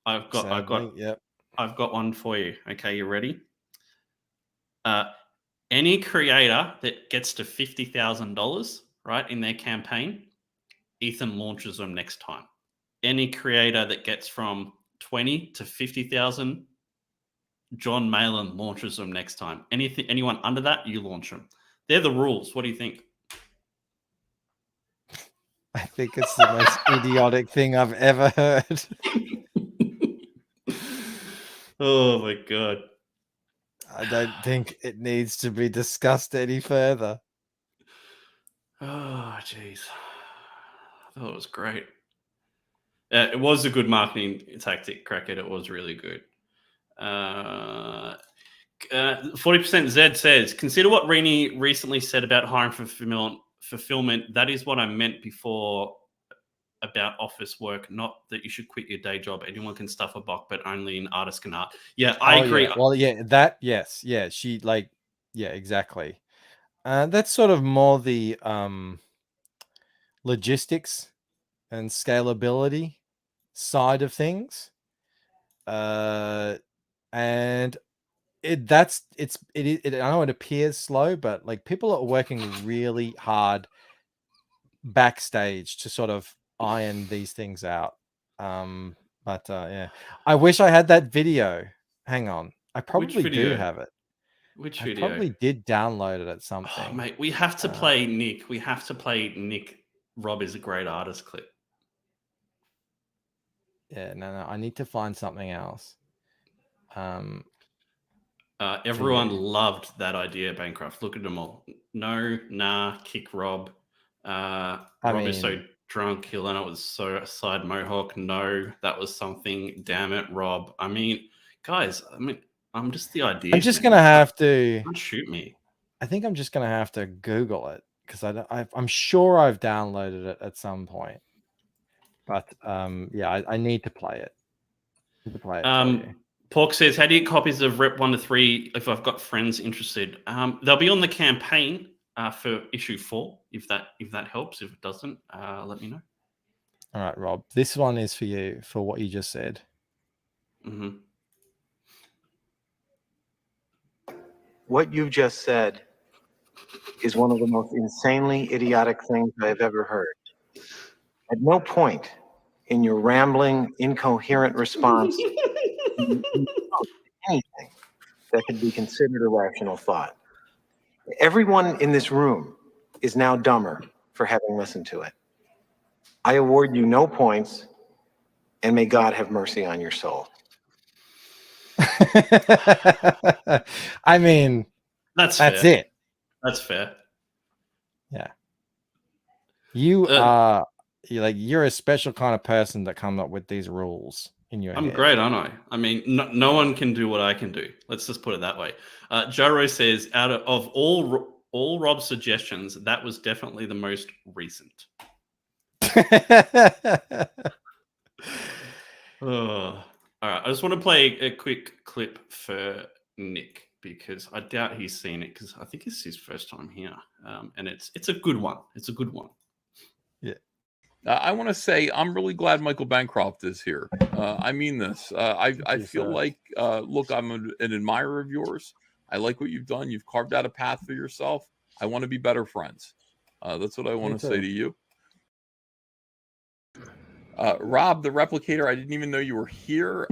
I've got one for you. Okay, you ready? Any creator that gets to $50,000, right, in their campaign, Ethan launches them next time. Any creator that gets from 20 to 50,000, John Malin launches them next time. Anyone under that, you launch them. They're the rules. What do you think? I think it's the most idiotic thing I've ever heard. Oh my God. I don't think it needs to be discussed any further. Oh, jeez. I thought it was great. It was a good marketing tactic, Crackhead. It was really good. 40% Zed says, consider what Rini recently said about hiring for fulfillment. That is what I meant before about office work, not that you should quit your day job. Anyone can stuff a buck, but only an artist can art. Yeah, I agree. Yeah. Well, yeah, that, yes. Yeah, she yeah, exactly. That's sort of more the logistics and scalability side of things. And I know it appears slow, but like people are working really hard backstage to sort of iron these things out. Yeah, I wish I had that video. Hang on, I probably do have it. Which I video? probably did download it at Oh, something. mate, we have to play Nick. We have to play Nick. Rob is a great artist clip. Yeah, no, I need to find something else. Everyone loved that idea, Bancroft. Look at them all. No, nah, kick Rob. Rob is so drunk, he'll end up with a side mohawk. No, that was something. Damn it, Rob. I mean, guys, I'm just the idea. I'm just gonna have to. Don't shoot me. I think I'm just gonna have to Google it because I'm sure I've downloaded it at some point. But yeah, I need to play it. For you. Pork says, how do you get copies of Rep 1 to 3 if I've got friends interested? They'll be on the campaign for issue 4, if that helps. If it doesn't, let me know. All right, Rob. This one is for you for what you just said. Mm-hmm. What you just said is one of the most insanely idiotic things I've ever heard. At no point in your rambling, incoherent response anything that could be considered a rational thought. Everyone in this room is now dumber for having listened to it. I award you no points, and may God have mercy on your soul. I mean, that's it. That's fair. Yeah. You're a special kind of person that come up with these rules in your I'm head. great, aren't I? I mean, no one can do what I can do. Let's just put it that way. Jaro says, out of all Rob's suggestions, that was definitely the most recent. All right, I just want to play a quick clip for Nick because I doubt he's seen it because I think it's his first time here, and it's a good one. It's a good one. Yeah. I want to say I'm really glad Michael Bancroft is here. I mean this. I feel like, look, I'm an admirer of yours. I like what you've done. You've carved out a path for yourself. I want to be better friends. That's what I want to say to you. Rob, the Replicator, I didn't even know you were here.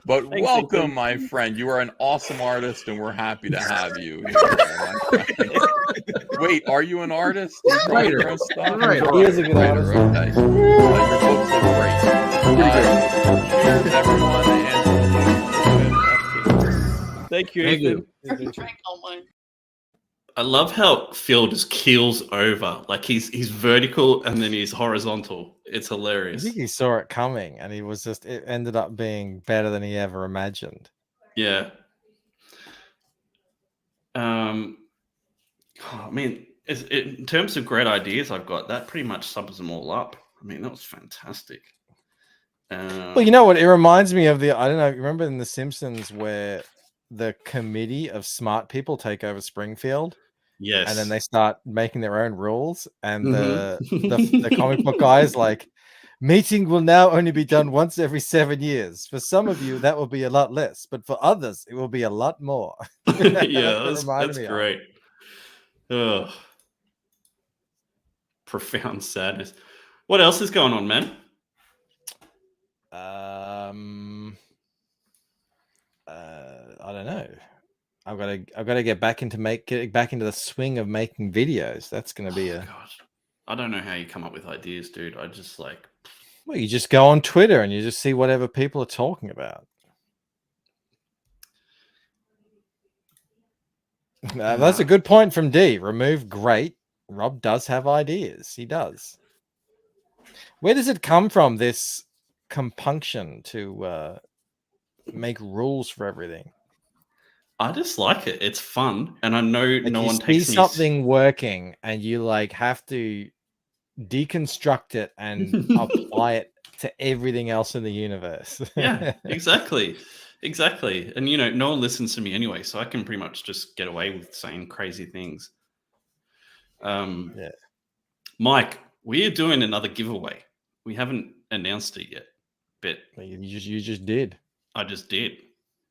But welcome, my friend. You are an awesome artist, and we're happy to have you here. Wait, are you an artist? Writer. He is a good artist. Okay. Your books look great. Cheers, everyone. And thank you, Ethan. I love how Phil just keels over. Like he's vertical and then he's horizontal. It's hilarious. I think he saw it coming and it ended up being better than he ever imagined. Yeah. I mean, in terms of great ideas I've got, that pretty much sums them all up. mean, that was fantastic. Well, you know what? It reminds me of I don't know, remember in The Simpsons where the committee of smart people take over Springfield? Yes. And then they start making their own rules. And Mhm. the comic book guy is like, meeting will now only be done once every 7 years. For some of you, that will be a lot less. But for others, it will be a lot more. Yeah, It reminded that's me of. great. Ugh. Profound sadness. What else is going on, man? I don't know. I've got to get back into the swing of making videos. That's going to be God. I don't know how you come up with ideas, dude. I just like. Well, you just go on Twitter and you just see whatever people are talking about. That's a good point from D. Remove great. Rob does have ideas. He does. Where does it come from, this compunction to make rules for everything? I just like it. It's fun, and I know Like no you one see takes me. something working, and you like have to deconstruct it and apply it to everything else in the universe. Yeah, exactly. And you know, no one listens to me anyway, so I can pretty much just get away with saying crazy things. Yeah. Mike, we are doing another giveaway. We haven't announced it yet, but You just did. I just did.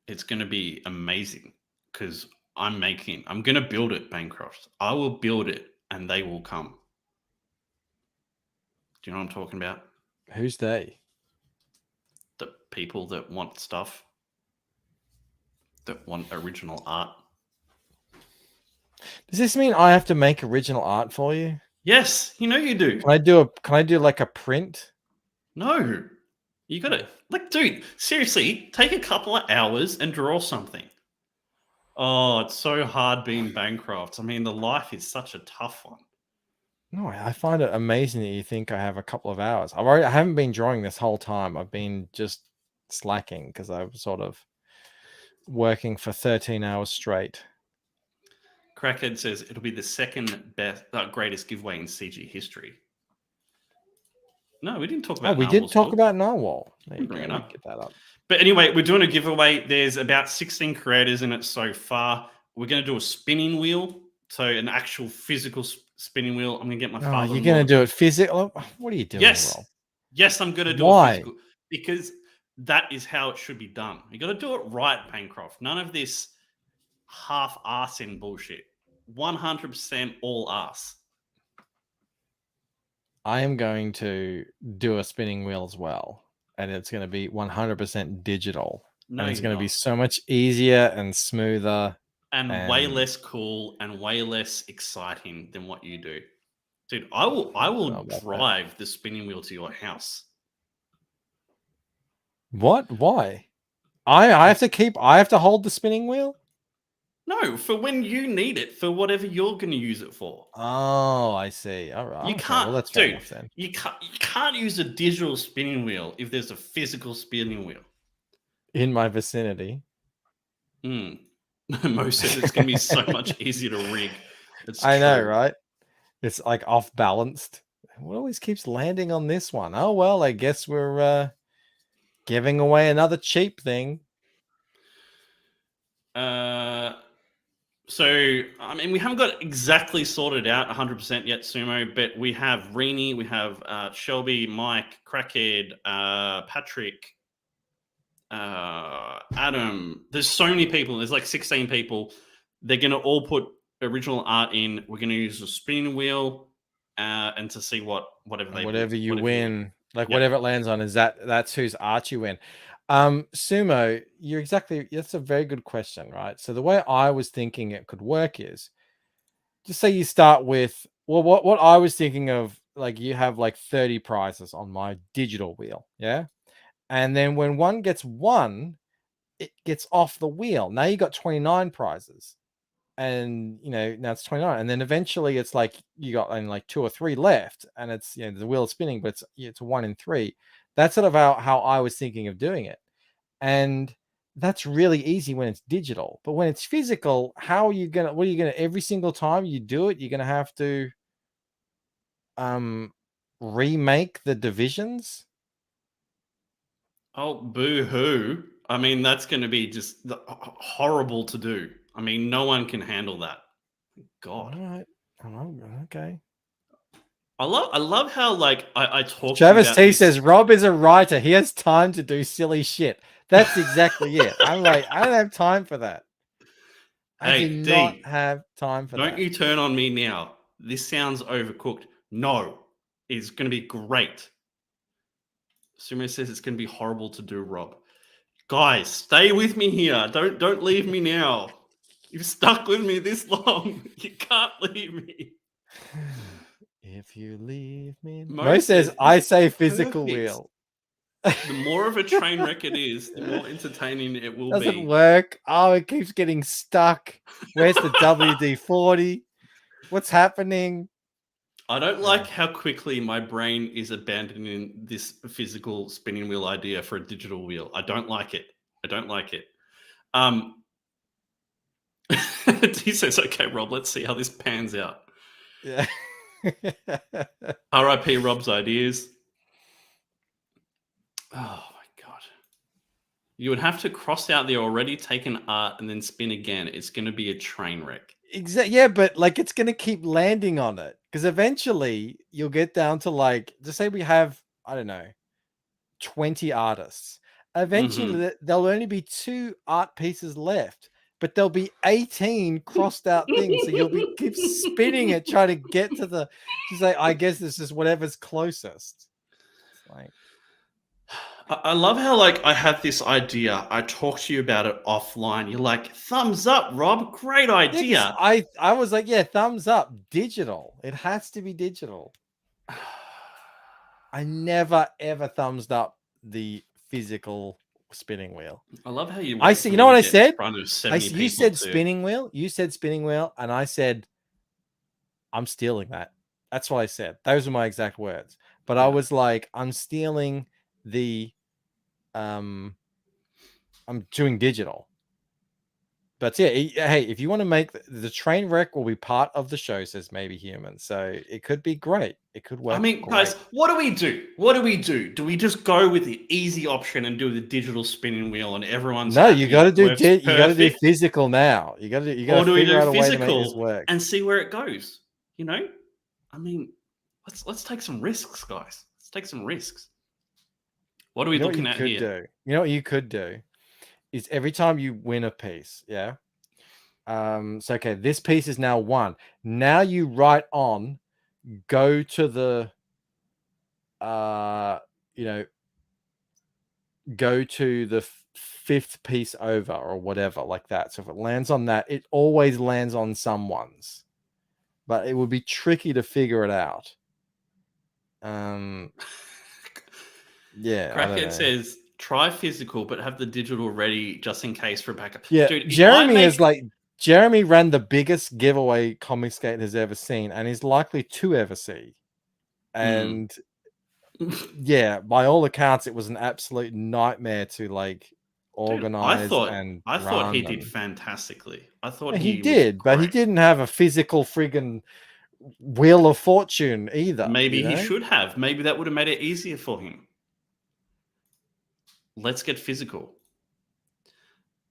It's going to be amazing because I'm going to build it, Bancroft. I will build it and they will come. Do you know what I'm talking about? Who's they? The people that want stuff, that want original art. Does this mean I have to make original art for you? Yes, you know you do. Can I do like a print? No. You got to, like, dude, seriously, take a couple of hours and draw something. Oh, it's so hard being Bancroft. I mean, the life is such a tough one. No, I find it amazing that you think I have a couple of hours. I haven't been drawing this whole time. I've been just slacking because I'm sort of working for 13 hours straight. Crackhead says it'll be the second best, greatest giveaway in CG history. No, we didn't talk about. We did talk about Narwhal. There you Bring go. it up. Get that up. But anyway, we're doing a giveaway. There's about 16 creators in it so far. We're going to do a spinning wheel, so an actual physical spinning wheel. I'm going to get my father. You're going to do it physical? What are you doing? Yes, Rob? yes, I'm going to do Why? it physical because that is how it should be done. You got to do it right, Bancroft. None of this half-assing bullshit. 100% all ass. I am going to do a spinning wheel as well, and it's going to be 100% digital. No, and it's going to be so much easier and smoother. And way less cool and way less exciting than what you do. Dude, I will drive the spinning wheel to your house. What? Why? I have to hold the spinning wheel? No, for when you need it, for whatever you're going to use it for. Oh, I see. All right. You can't, well, that's dude, enough, then. you can't use a digital spinning wheel if there's a physical spinning wheel. In my vicinity. Mo says it's going to be so much easier to rig. I know, right? It's like off balanced. What always keeps landing on this one? Oh, well, I guess we're giving away another cheap thing. So, I mean, we haven't got exactly sorted out 100% yet, Sumo, but we have Reenie, we have Shelby, Mike, Crackhead, Patrick, Adam. There's so many people. There's like 16 people. They're going to all put original art in. We're going to use a spinning wheel and to see whatever you win. Whatever it lands on, that's whose art you win. Sumo, that's a very good question, right? So the way I was thinking it could work is just say you start with, well, what I was thinking of, like you have like 30 prizes on my digital wheel. Yeah. And then when one gets won, it gets off the wheel. Now you got 29 prizes. And now it's 29, and then eventually it's like you got like 2 or 3 left, and it's the wheel is spinning, but it's 1 in 3. That's sort of how I was thinking of doing it, and that's really easy when it's digital. But when it's physical, what are you gonna every single time you do it, you're gonna have to remake the divisions. Oh, boo-hoo. I mean, that's going to be just horrible to do. I mean, no one can handle that. God. All right. Oh, okay. I love how, like, I talk to you Travis about T this. says Rob is a writer. He has time to do silly shit. That's exactly it. I'm like, I don't have time for that. I do Hey, not D, have time for don't that. you turn on me now. This sounds overcooked. No, it's going to be great. Sumo says it's going to be horrible to do, Rob. Guys, stay with me here. Don't leave me now. You've stuck with me this long. You can't leave me. If you leave me, Mo says says, I "This say is physical perfect." wheel. The more of a train wreck it is, the more entertaining it will Doesn't be. work. Oh, it keeps getting stuck. Where's the WD-40? What's happening? I don't like how quickly my brain is abandoning this physical spinning wheel idea for a digital wheel. I don't like it. I don't like it. He says, okay, Rob, let's see how this pans out. Yeah. RIP Rob's ideas. Oh my God. You would have to cross out the already taken art and then spin again. It's going to be a train wreck. Exactly. Yeah, but like it's gonna keep landing on it because eventually you'll get down to like, just say we have, I don't know, 20 artists. Eventually there'll only be 2 art pieces left, but there'll be 18 crossed out things. So you'll be keep spinning it, trying to get to the, to say, I guess this is whatever's closest. It's like, I love how, like, I had this idea. I talked to you about it offline. You're like, thumbs up, Rob. Great idea. I was like, yeah, thumbs up. Digital. It has to be digital. I never ever thumbs up the physical spinning wheel. I love how you. I see. You know what I said? In front of 70 You people said too. spinning wheel. You said spinning wheel, and I said, I'm stealing that. That's what I said. Those are my exact words. But I was like, I'm stealing the, I'm doing digital. But yeah, hey, if you want to make the train wreck will be part of the show, says Maybe Human. So it could be great. It could work. I mean, guys, what do we do? What do we do? Do we just go with the easy option and do the digital spinning wheel and everyone's no? happy, You got to do you got to do physical now. You got to or do we figure do out a way to make this physical work and see where it goes? You know, I mean, let's take some risks, guys. Let's take some risks. What are we looking at here? You know what you could do is every time you win a piece, yeah. So okay, this piece is now 1. Now you write on, go to the, you know, go to the 5th piece over or whatever, like that. So if it lands on that, it always lands on someone's, but it would be tricky to figure it out. Yeah. Crackhead says try physical, but have the digital ready just in case for backup. Yeah, Dude, Jeremy is like, Jeremy ran the biggest giveaway Comicsgate has ever seen, and is likely to ever see. And yeah, by all accounts, it was an absolute nightmare to like organize. Dude, I thought he did fantastically. I thought he did, but he didn't have a physical friggin' Wheel of Fortune either. Maybe he should have. Maybe that would have made it easier for him. Let's get physical.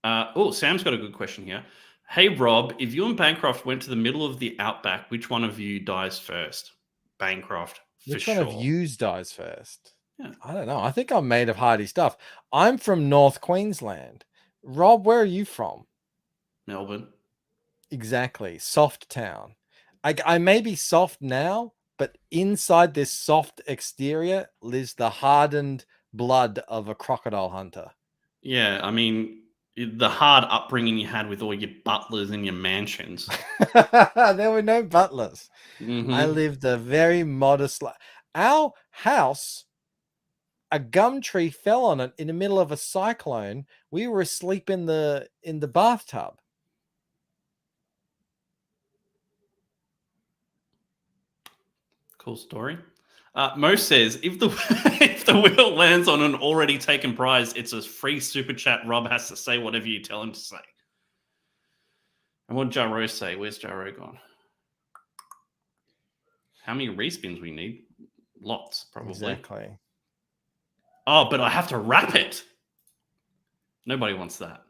Sam's got a good question here. Hey, Rob, if you and Bancroft went to the middle of the outback, which one of you dies first? Bancroft, for Which sure. one of you dies first? Yeah. I don't know. I think I'm made of hardy stuff. I'm from North Queensland. Rob, where are you from? Melbourne. Exactly. Soft town. I may be soft now, but inside this soft exterior lives the hardened blood of a crocodile hunter. Yeah, I mean, the hard upbringing you had with all your butlers and your mansions. There were no butlers. I lived a very modest life. Our house, a gum tree fell on it in the middle of a cyclone. We were asleep in the bathtub. Cool story. Mo says, if the wheel lands on an already taken prize, it's a free super chat. Rob has to say whatever you tell him to say. And what did Jaro say? Where's Jaro gone? How many respins we need? Lots, probably. Exactly. Oh, but I have to wrap it. Nobody wants that.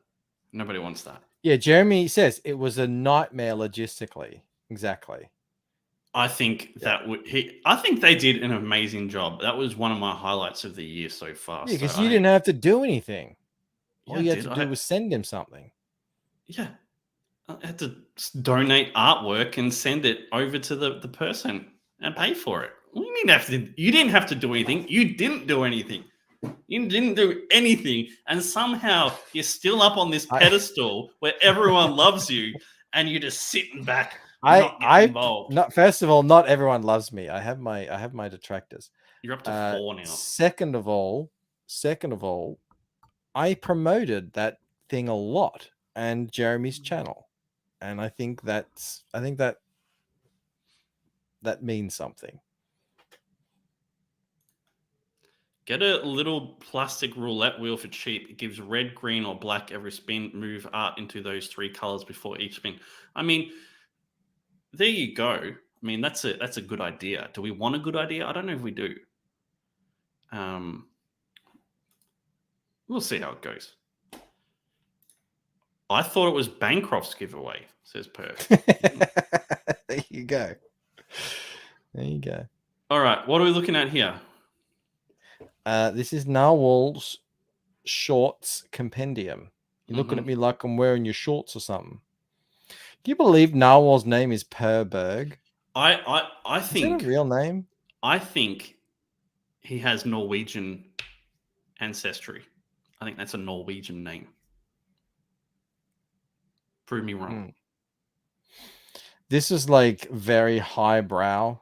Nobody wants that. Yeah, Jeremy says it was a nightmare logistically. Exactly. I think I think they did an amazing job. That was one of my highlights of the year so far. Yeah, because So you didn't have to do anything. All Yeah, you had dude, to do was send him something. Yeah. I had to donate artwork and send it over to the person and pay for it. You didn't have to do anything. You didn't do anything. You didn't do anything. And somehow you're still up on this pedestal where everyone loves you and you're just sitting back, not getting involved. First of all, not everyone loves me. I have my detractors. You're up to 4 now. Second of all, I promoted that thing a lot and Jeremy's channel. And I think that means something. Get a little plastic roulette wheel for cheap. It gives red, green, or black every spin. Move art into those 3 colors before each spin. I mean, there you go. I mean, that's a good idea. Do we want a good idea? I don't know if we do. We'll see how it goes. I thought it was Bancroft's giveaway, says Perth. There you go. There you go. All right. What are we looking at here? This is Narwhal's shorts compendium. You're looking at me like I'm wearing your shorts or something. Do you believe Narwhal's name is Perberg? I think is that a real name? I think he has Norwegian ancestry. I think that's a Norwegian name. Prove me wrong. This is like very highbrow.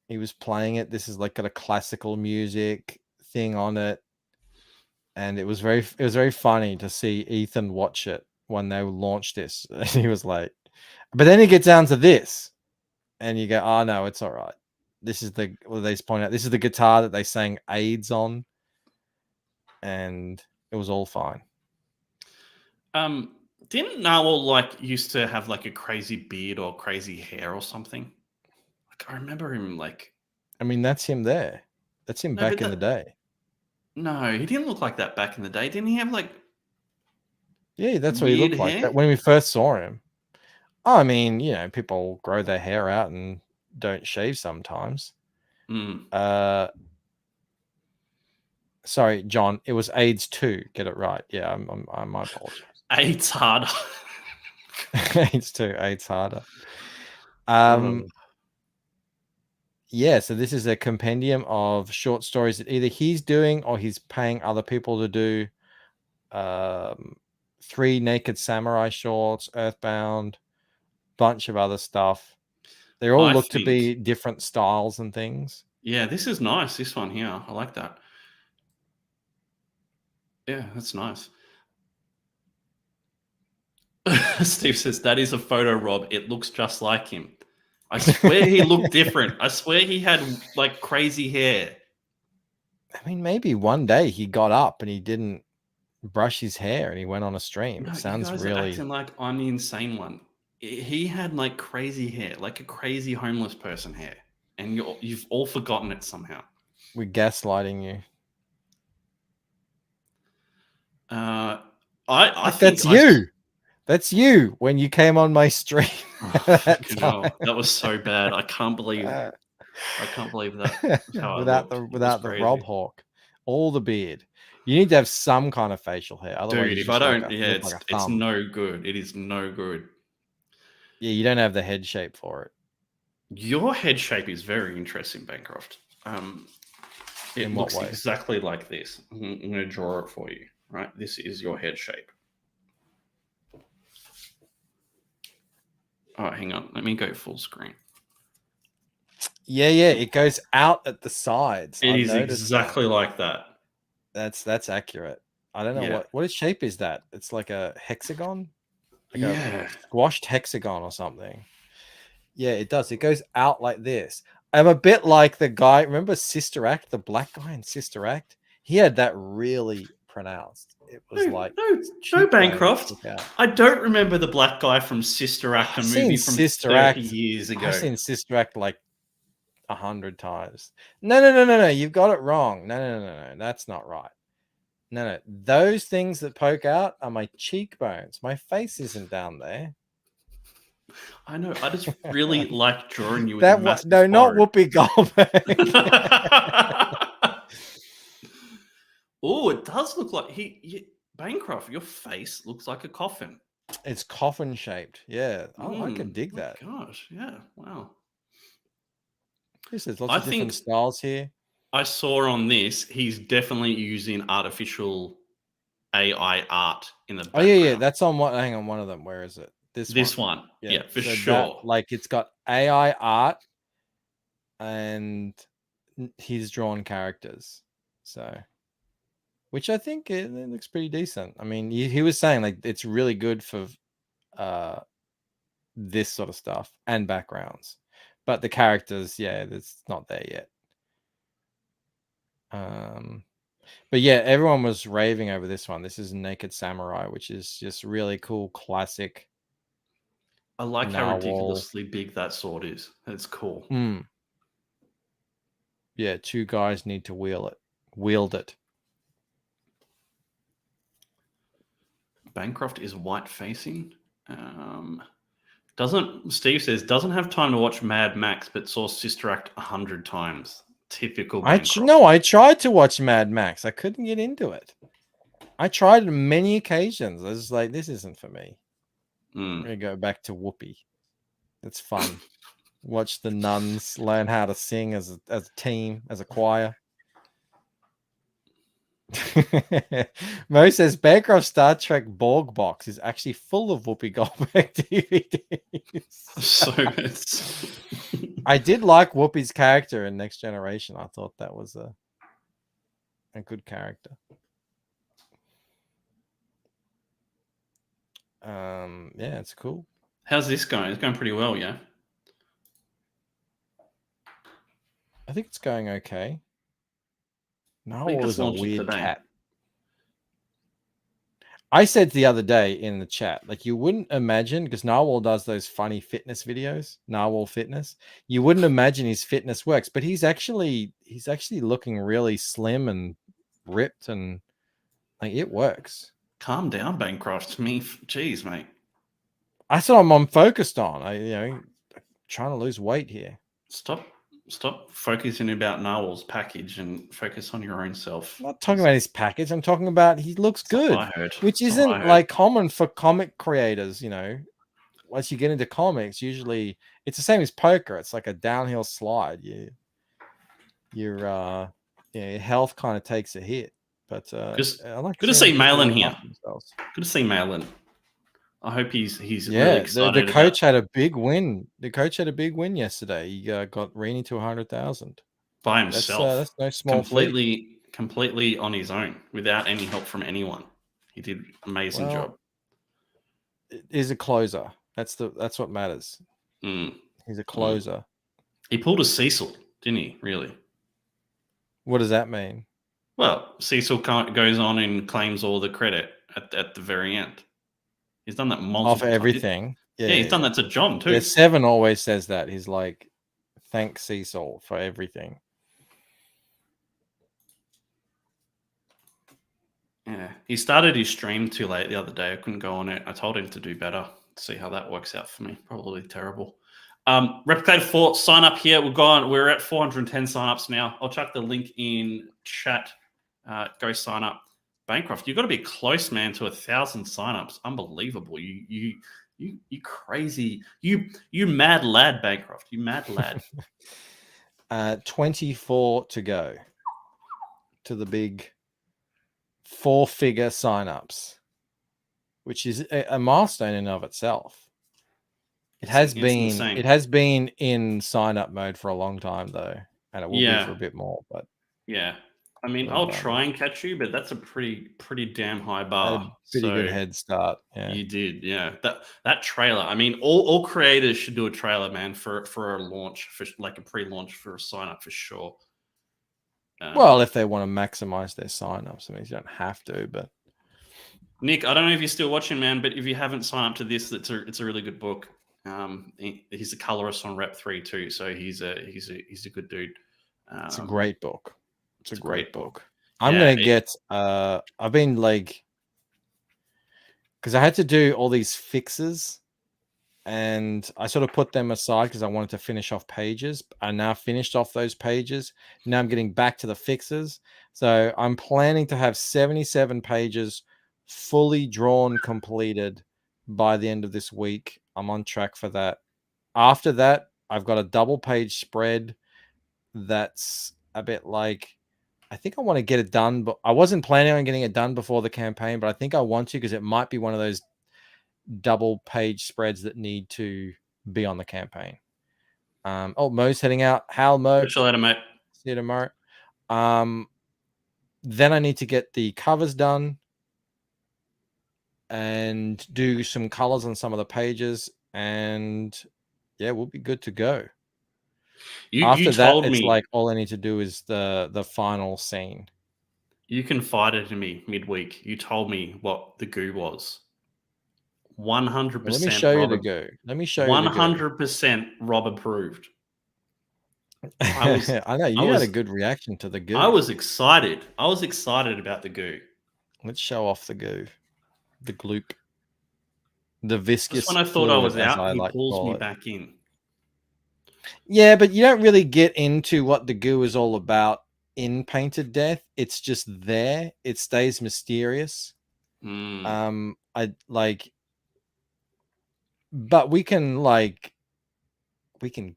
He was playing it. This is like got a classical music thing on it, and it was very funny to see Ethan watch it when they launched this. And he was like, but then he gets down to this, and you go, oh no, it's all right. This is they point out. This is the guitar that they sang Aids on, and it was all fine. Didn't Narwhal used to have like a crazy beard or crazy hair or something? Like I remember him like. I mean, that's him there. That's him back in the day. No, he didn't look like that back in the day. Didn't he have like? Yeah, that's what he looked like when we first saw him. I mean, you know, people grow their hair out and don't shave sometimes. Sorry, John. It was AIDS 2. Get it right. Yeah, I my apologies. AIDS harder. AIDS 2. AIDS harder. Yeah, so this is a compendium of short stories that either he's doing or he's paying other people to do. 3 Naked Samurai shorts, Earthbound, bunch of other stuff. They all look to be different styles and things. Yeah, this is nice. This one here, I like that. Yeah, that's nice. Steve says that is a photo, Rob. It looks just like him. I swear he looked different. I swear he had like crazy hair. I mean, maybe one day he got up and he didn't brush his hair and he went on a stream. No, it sounds you guys really are acting like I'm the insane one. He had like crazy hair, like a crazy homeless person hair, and you've all forgotten it somehow. We're gaslighting you. I think that's you. That's you when you came on my stream. That was so bad. I can't believe that. without the Rob Hawk, all the beard. You need to have some kind of facial hair. Otherwise, dude, if I don't, it's no good. It is no good. Yeah, you don't have the head shape for it. Your head shape is very interesting, Bancroft. It looks exactly like this. I'm going to draw it for you. Right, this is your head shape. Oh, hang on. Let me go full screen. Yeah, it goes out at the sides. It is exactly like that. That's accurate. I don't know what shape is that. It's like a hexagon, like a squashed hexagon or something. Yeah, it does. It goes out like this. I'm a bit like the guy. Remember Sister Act, the black guy in Sister Act? He had that really pronounced. It was no, Bancroft. I don't remember the black guy from Sister Act, a movie from 30 years ago. I've seen Sister Act like 100 times. No. You've got it wrong. No. That's not right. No. Those things that poke out are my cheekbones. My face isn't down there. I know. I just really like drawing you with That a massive no, not forehead. Whoopi Goldberg. Oh, it does look like Bancroft. Your face looks like a coffin. It's coffin shaped. Yeah. Oh, I can dig my that. Gosh, yeah. Wow. There's lots I of different think styles here. I saw on this, he's definitely using artificial AI art in the Oh background. yeah. That's on one. Hang on, one of them. Where is it? This one. Yeah, for so sure. that, like, it's got AI art and he's drawn characters. So, which I think it looks pretty decent. I mean, he was saying like it's really good for this sort of stuff and backgrounds, but the characters, yeah, it's not there yet. But yeah, everyone was raving over this one. This is Naked Samurai, which is just really cool, classic. I like how narwhal. ridiculously big that sword is. It's cool. Yeah, two guys need to wield it. Bancroft is white facing. Steve says doesn't have time to watch Mad Max, but saw Sister Act 100 times. Typical Bancroft. I tried to watch Mad Max. I couldn't get into it. I tried on many occasions. I was like, this isn't for me. I'm gonna go back to Whoopi. It's fun. Watch the nuns learn how to sing as a team, as a choir. Mo says Bancroft Star Trek Borg box is actually full of Whoopi Goldberg DVDs. So good. I did like Whoopi's character in Next Generation. I thought that was a good character. Yeah, it's cool. How's this going? It's going pretty well, yeah. I think it's going okay. No, Well, it was a launched it weird today. cat. I said the other day in the chat, like, you wouldn't imagine, because Narwhal does those funny fitness videos, Narwhal Fitness. You wouldn't imagine his fitness works, but he's actually looking really slim and ripped, and like, it works. Calm down, Bancroft. Jeez, mate. That's what I'm focused on. Trying to lose weight here. Stop focusing about Narwhal's package and focus on your own self. I'm not talking about his package. I'm talking about he looks good, I heard. which That's what I isn't heard. like common for comic creators. Once you get into comics, usually it's the same as poker. It's like a downhill slide. Your health kind of takes a hit. But I like good to see people Malin look here. after themselves. Good to see Malin. I hope he's really Yeah, excited. the coach had a big win. The coach had a big win yesterday. He got Reaney to 100,000 by himself. That's no small feat. Completely on his own, without any help from anyone. He did an amazing job. He's a closer. That's what matters. He's a closer. He pulled a Cecil, didn't he? Really? What does that mean? Well, Cecil goes on and claims all the credit at the very end. He's done that multiple Off everything. Yeah, he's done that to John too. Yeah, Seven always says that. He's like, thanks Cecil for everything. Yeah, he started his stream too late the other day. I couldn't go on it. I told him to do better. See how that works out for me. Probably terrible. Replicator 4, sign up here. We're at 410 signups now. I'll chuck the link in chat. Go sign up. Bancroft, you've got to be close, man, to 1,000 signups. Unbelievable. You crazy. You mad lad, Bancroft. You mad lad. 24 to go to the big 4-figure signups, which is a milestone in and of itself. It has been in sign up mode for a long time though, and it will be for a bit more. But yeah, I mean, I'll try and catch you, but that's a pretty damn high bar. Pretty good head start. Yeah, you did. Yeah, that trailer. I mean, all creators should do a trailer, man, for a launch, for like a pre-launch for a sign up for sure. Well, if they want to maximize their signups, I mean, you don't have to. But Nick, I don't know if you're still watching, man, but if you haven't signed up to this, it's a really good book. He's a colorist on Rep 3 too, so he's a good dude. It's a great book. It's a great book. I'm Yeah, gonna get. I've been like, because I had to do all these fixes, and I sort of put them aside because I wanted to finish off pages. I now finished off those pages. Now I'm getting back to the fixes. So I'm planning to have 77 pages fully drawn, completed by the end of this week. I'm on track for that. After that, I've got a double page spread that's a bit like, I think I want to get it done, but I wasn't planning on getting it done before the campaign, but I think I want to because it might be one of those double page spreads that need to be on the campaign. Mo's heading out. Hal, Mo. Catch you later, mate. See you tomorrow. Then I need to get the covers done and do some colors on some of the pages, and yeah, we'll be good to go. After that, it's like all I need to do is the final scene. You confided in me midweek. You told me what the goo was. 100%. Let me show you the goo. Let me show you 100% Rob approved. I know you had a good reaction to the goo. I was excited. I was excited about the goo. Let's show off the goo, the gloop, the viscous. Just when I thought I was out, he pulls me back in. Yeah, but you don't really get into what the goo is all about in Painted Death. It's just there. It stays mysterious. But we can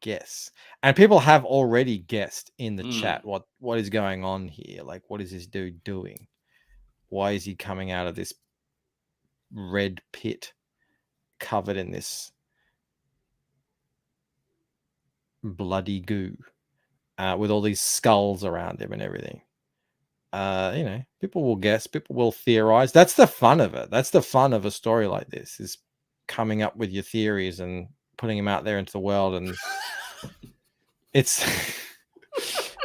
guess, and people have already guessed in the chat what is going on here. Like, what is this dude doing? Why is he coming out of this red pit covered in this bloody goo with all these skulls around him and everything? People will guess, people will theorize. That's the fun of it. That's the fun of a story like this, is coming up with your theories and putting them out there into the world. And it's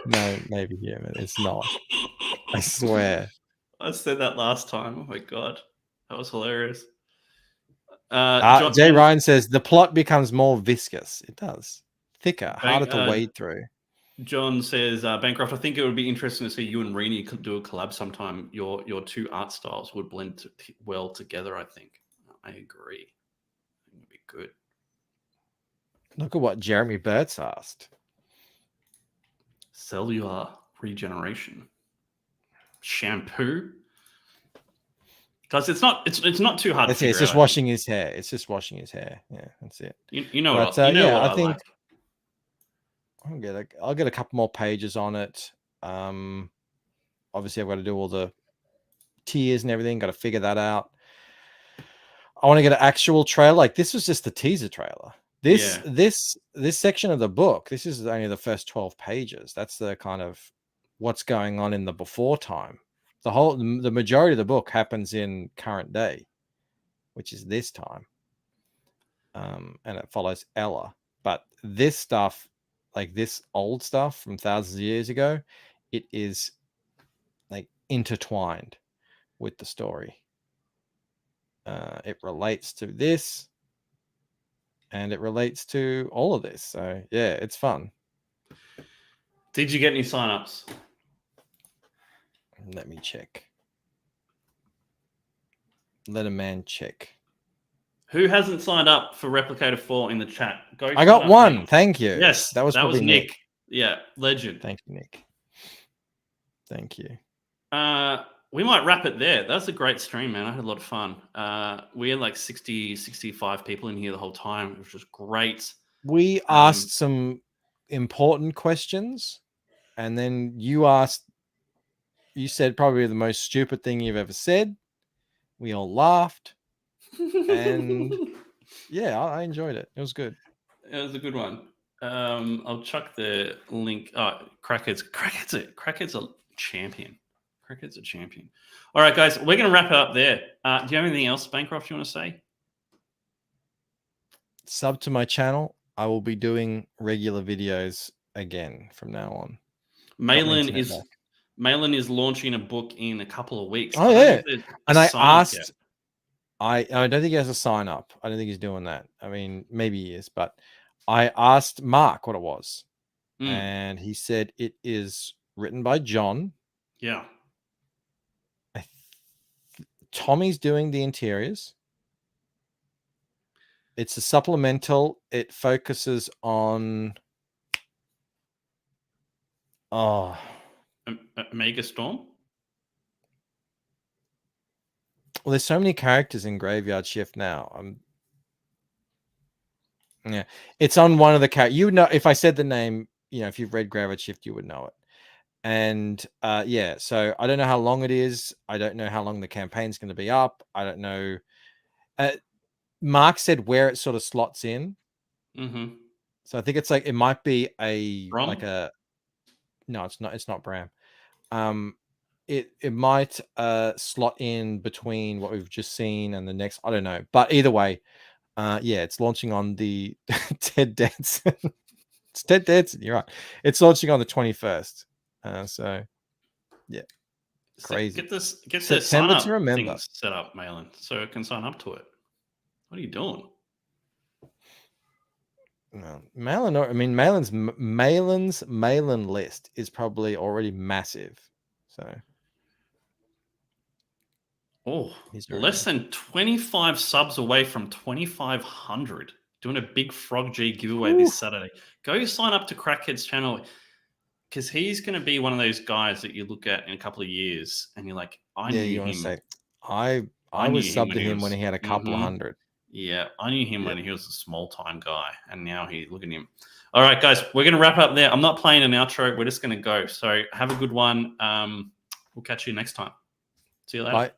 no, maybe yeah, but it's not. I swear. I said that last time. Oh my god, that was hilarious. Jay Ryan says the plot becomes more viscous. It does, thicker, harder to wade through. John says, Bancroft, I think it would be interesting to see you and Reenie could do a collab sometime. Your two art styles would blend well together, I think. I agree. It would be good. Look at what Jeremy Burt's asked. Cellular regeneration. Shampoo? Because it's not too hard to figure out. It's just washing his hair. It's just washing his hair. Yeah, that's it. You know what I think. Like. I'll get a couple more pages on it. Obviously I've got to do all the tiers and everything. Got to figure that out. I want to get an actual trailer. Like, this was just the teaser trailer. This section of the book, this is only the first 12 pages. That's the kind of what's going on in the before time. The majority of the book happens in current day, which is this time. And it follows Ella. But this stuff, like this old stuff from thousands of years ago, it is like intertwined with the story. It relates to this, and it relates to all of this. So yeah, it's fun. Did you get any signups? Let me check. Let a man check. Who hasn't signed up for Replicator 4 in the chat? I got one. Nick. Thank you. Yes, that was Nick. Yeah, legend. Thank you, Nick. Thank you. We might wrap it there. That was a great stream, man. I had a lot of fun. We had like 60, 65 people in here the whole time. It was just great. We asked some important questions, and then you said probably the most stupid thing you've ever said. We all laughed. And yeah, I enjoyed it. It was good. It was a good one. I'll chuck the link. Oh, Crackett's a champion. Crackett's a champion. All right, guys, we're going to wrap it up there. Do you have anything else, Bancroft, you want to say? Sub to my channel. I will be doing regular videos again from now on. Malin is launching a book in a couple of weeks. Oh yeah, and I asked. I don't think he has a sign up. I don't think he's doing that. I mean, maybe he is, but I asked Mark what it was, and he said it is written by John. Yeah. Tommy's doing the interiors. It's a supplemental. It focuses on Mega Storm. Well, there's so many characters in Graveyard Shift now. Yeah, it's on one of the characters. You would know if I said the name. If you've read Graveyard Shift, you would know it. And yeah, so I don't know how long it is. I don't know how long the campaign's going to be up. I don't know. Mark said where it sort of slots in. Mm-hmm. So I think it's like it might be Brom? No, it's not. It's not Bram. It might slot in between what we've just seen and the next. I don't know, but either way, yeah, it's launching on the Ted Danson. It's Ted Danson. You're right. It's launching on the 21st. So yeah, crazy. Get this September sign up to remember. things set up, Malin, so it can sign up to it. What are you doing? No, Malin's Malin list is probably already massive. So less than 25 subs away from 2,500. Doing a big Frog G giveaway this Saturday. Go sign up to Crackhead's channel because he's going to be one of those guys that you look at in a couple of years and you're like, I knew him. Say, I was subbed to him when he had a couple of hundred. Yeah, I knew him when he was a small-time guy, and now look at him. All right, guys, we're going to wrap up there. I'm not playing an outro. We're just going to go. So have a good one. We'll catch you next time. See you later. Bye.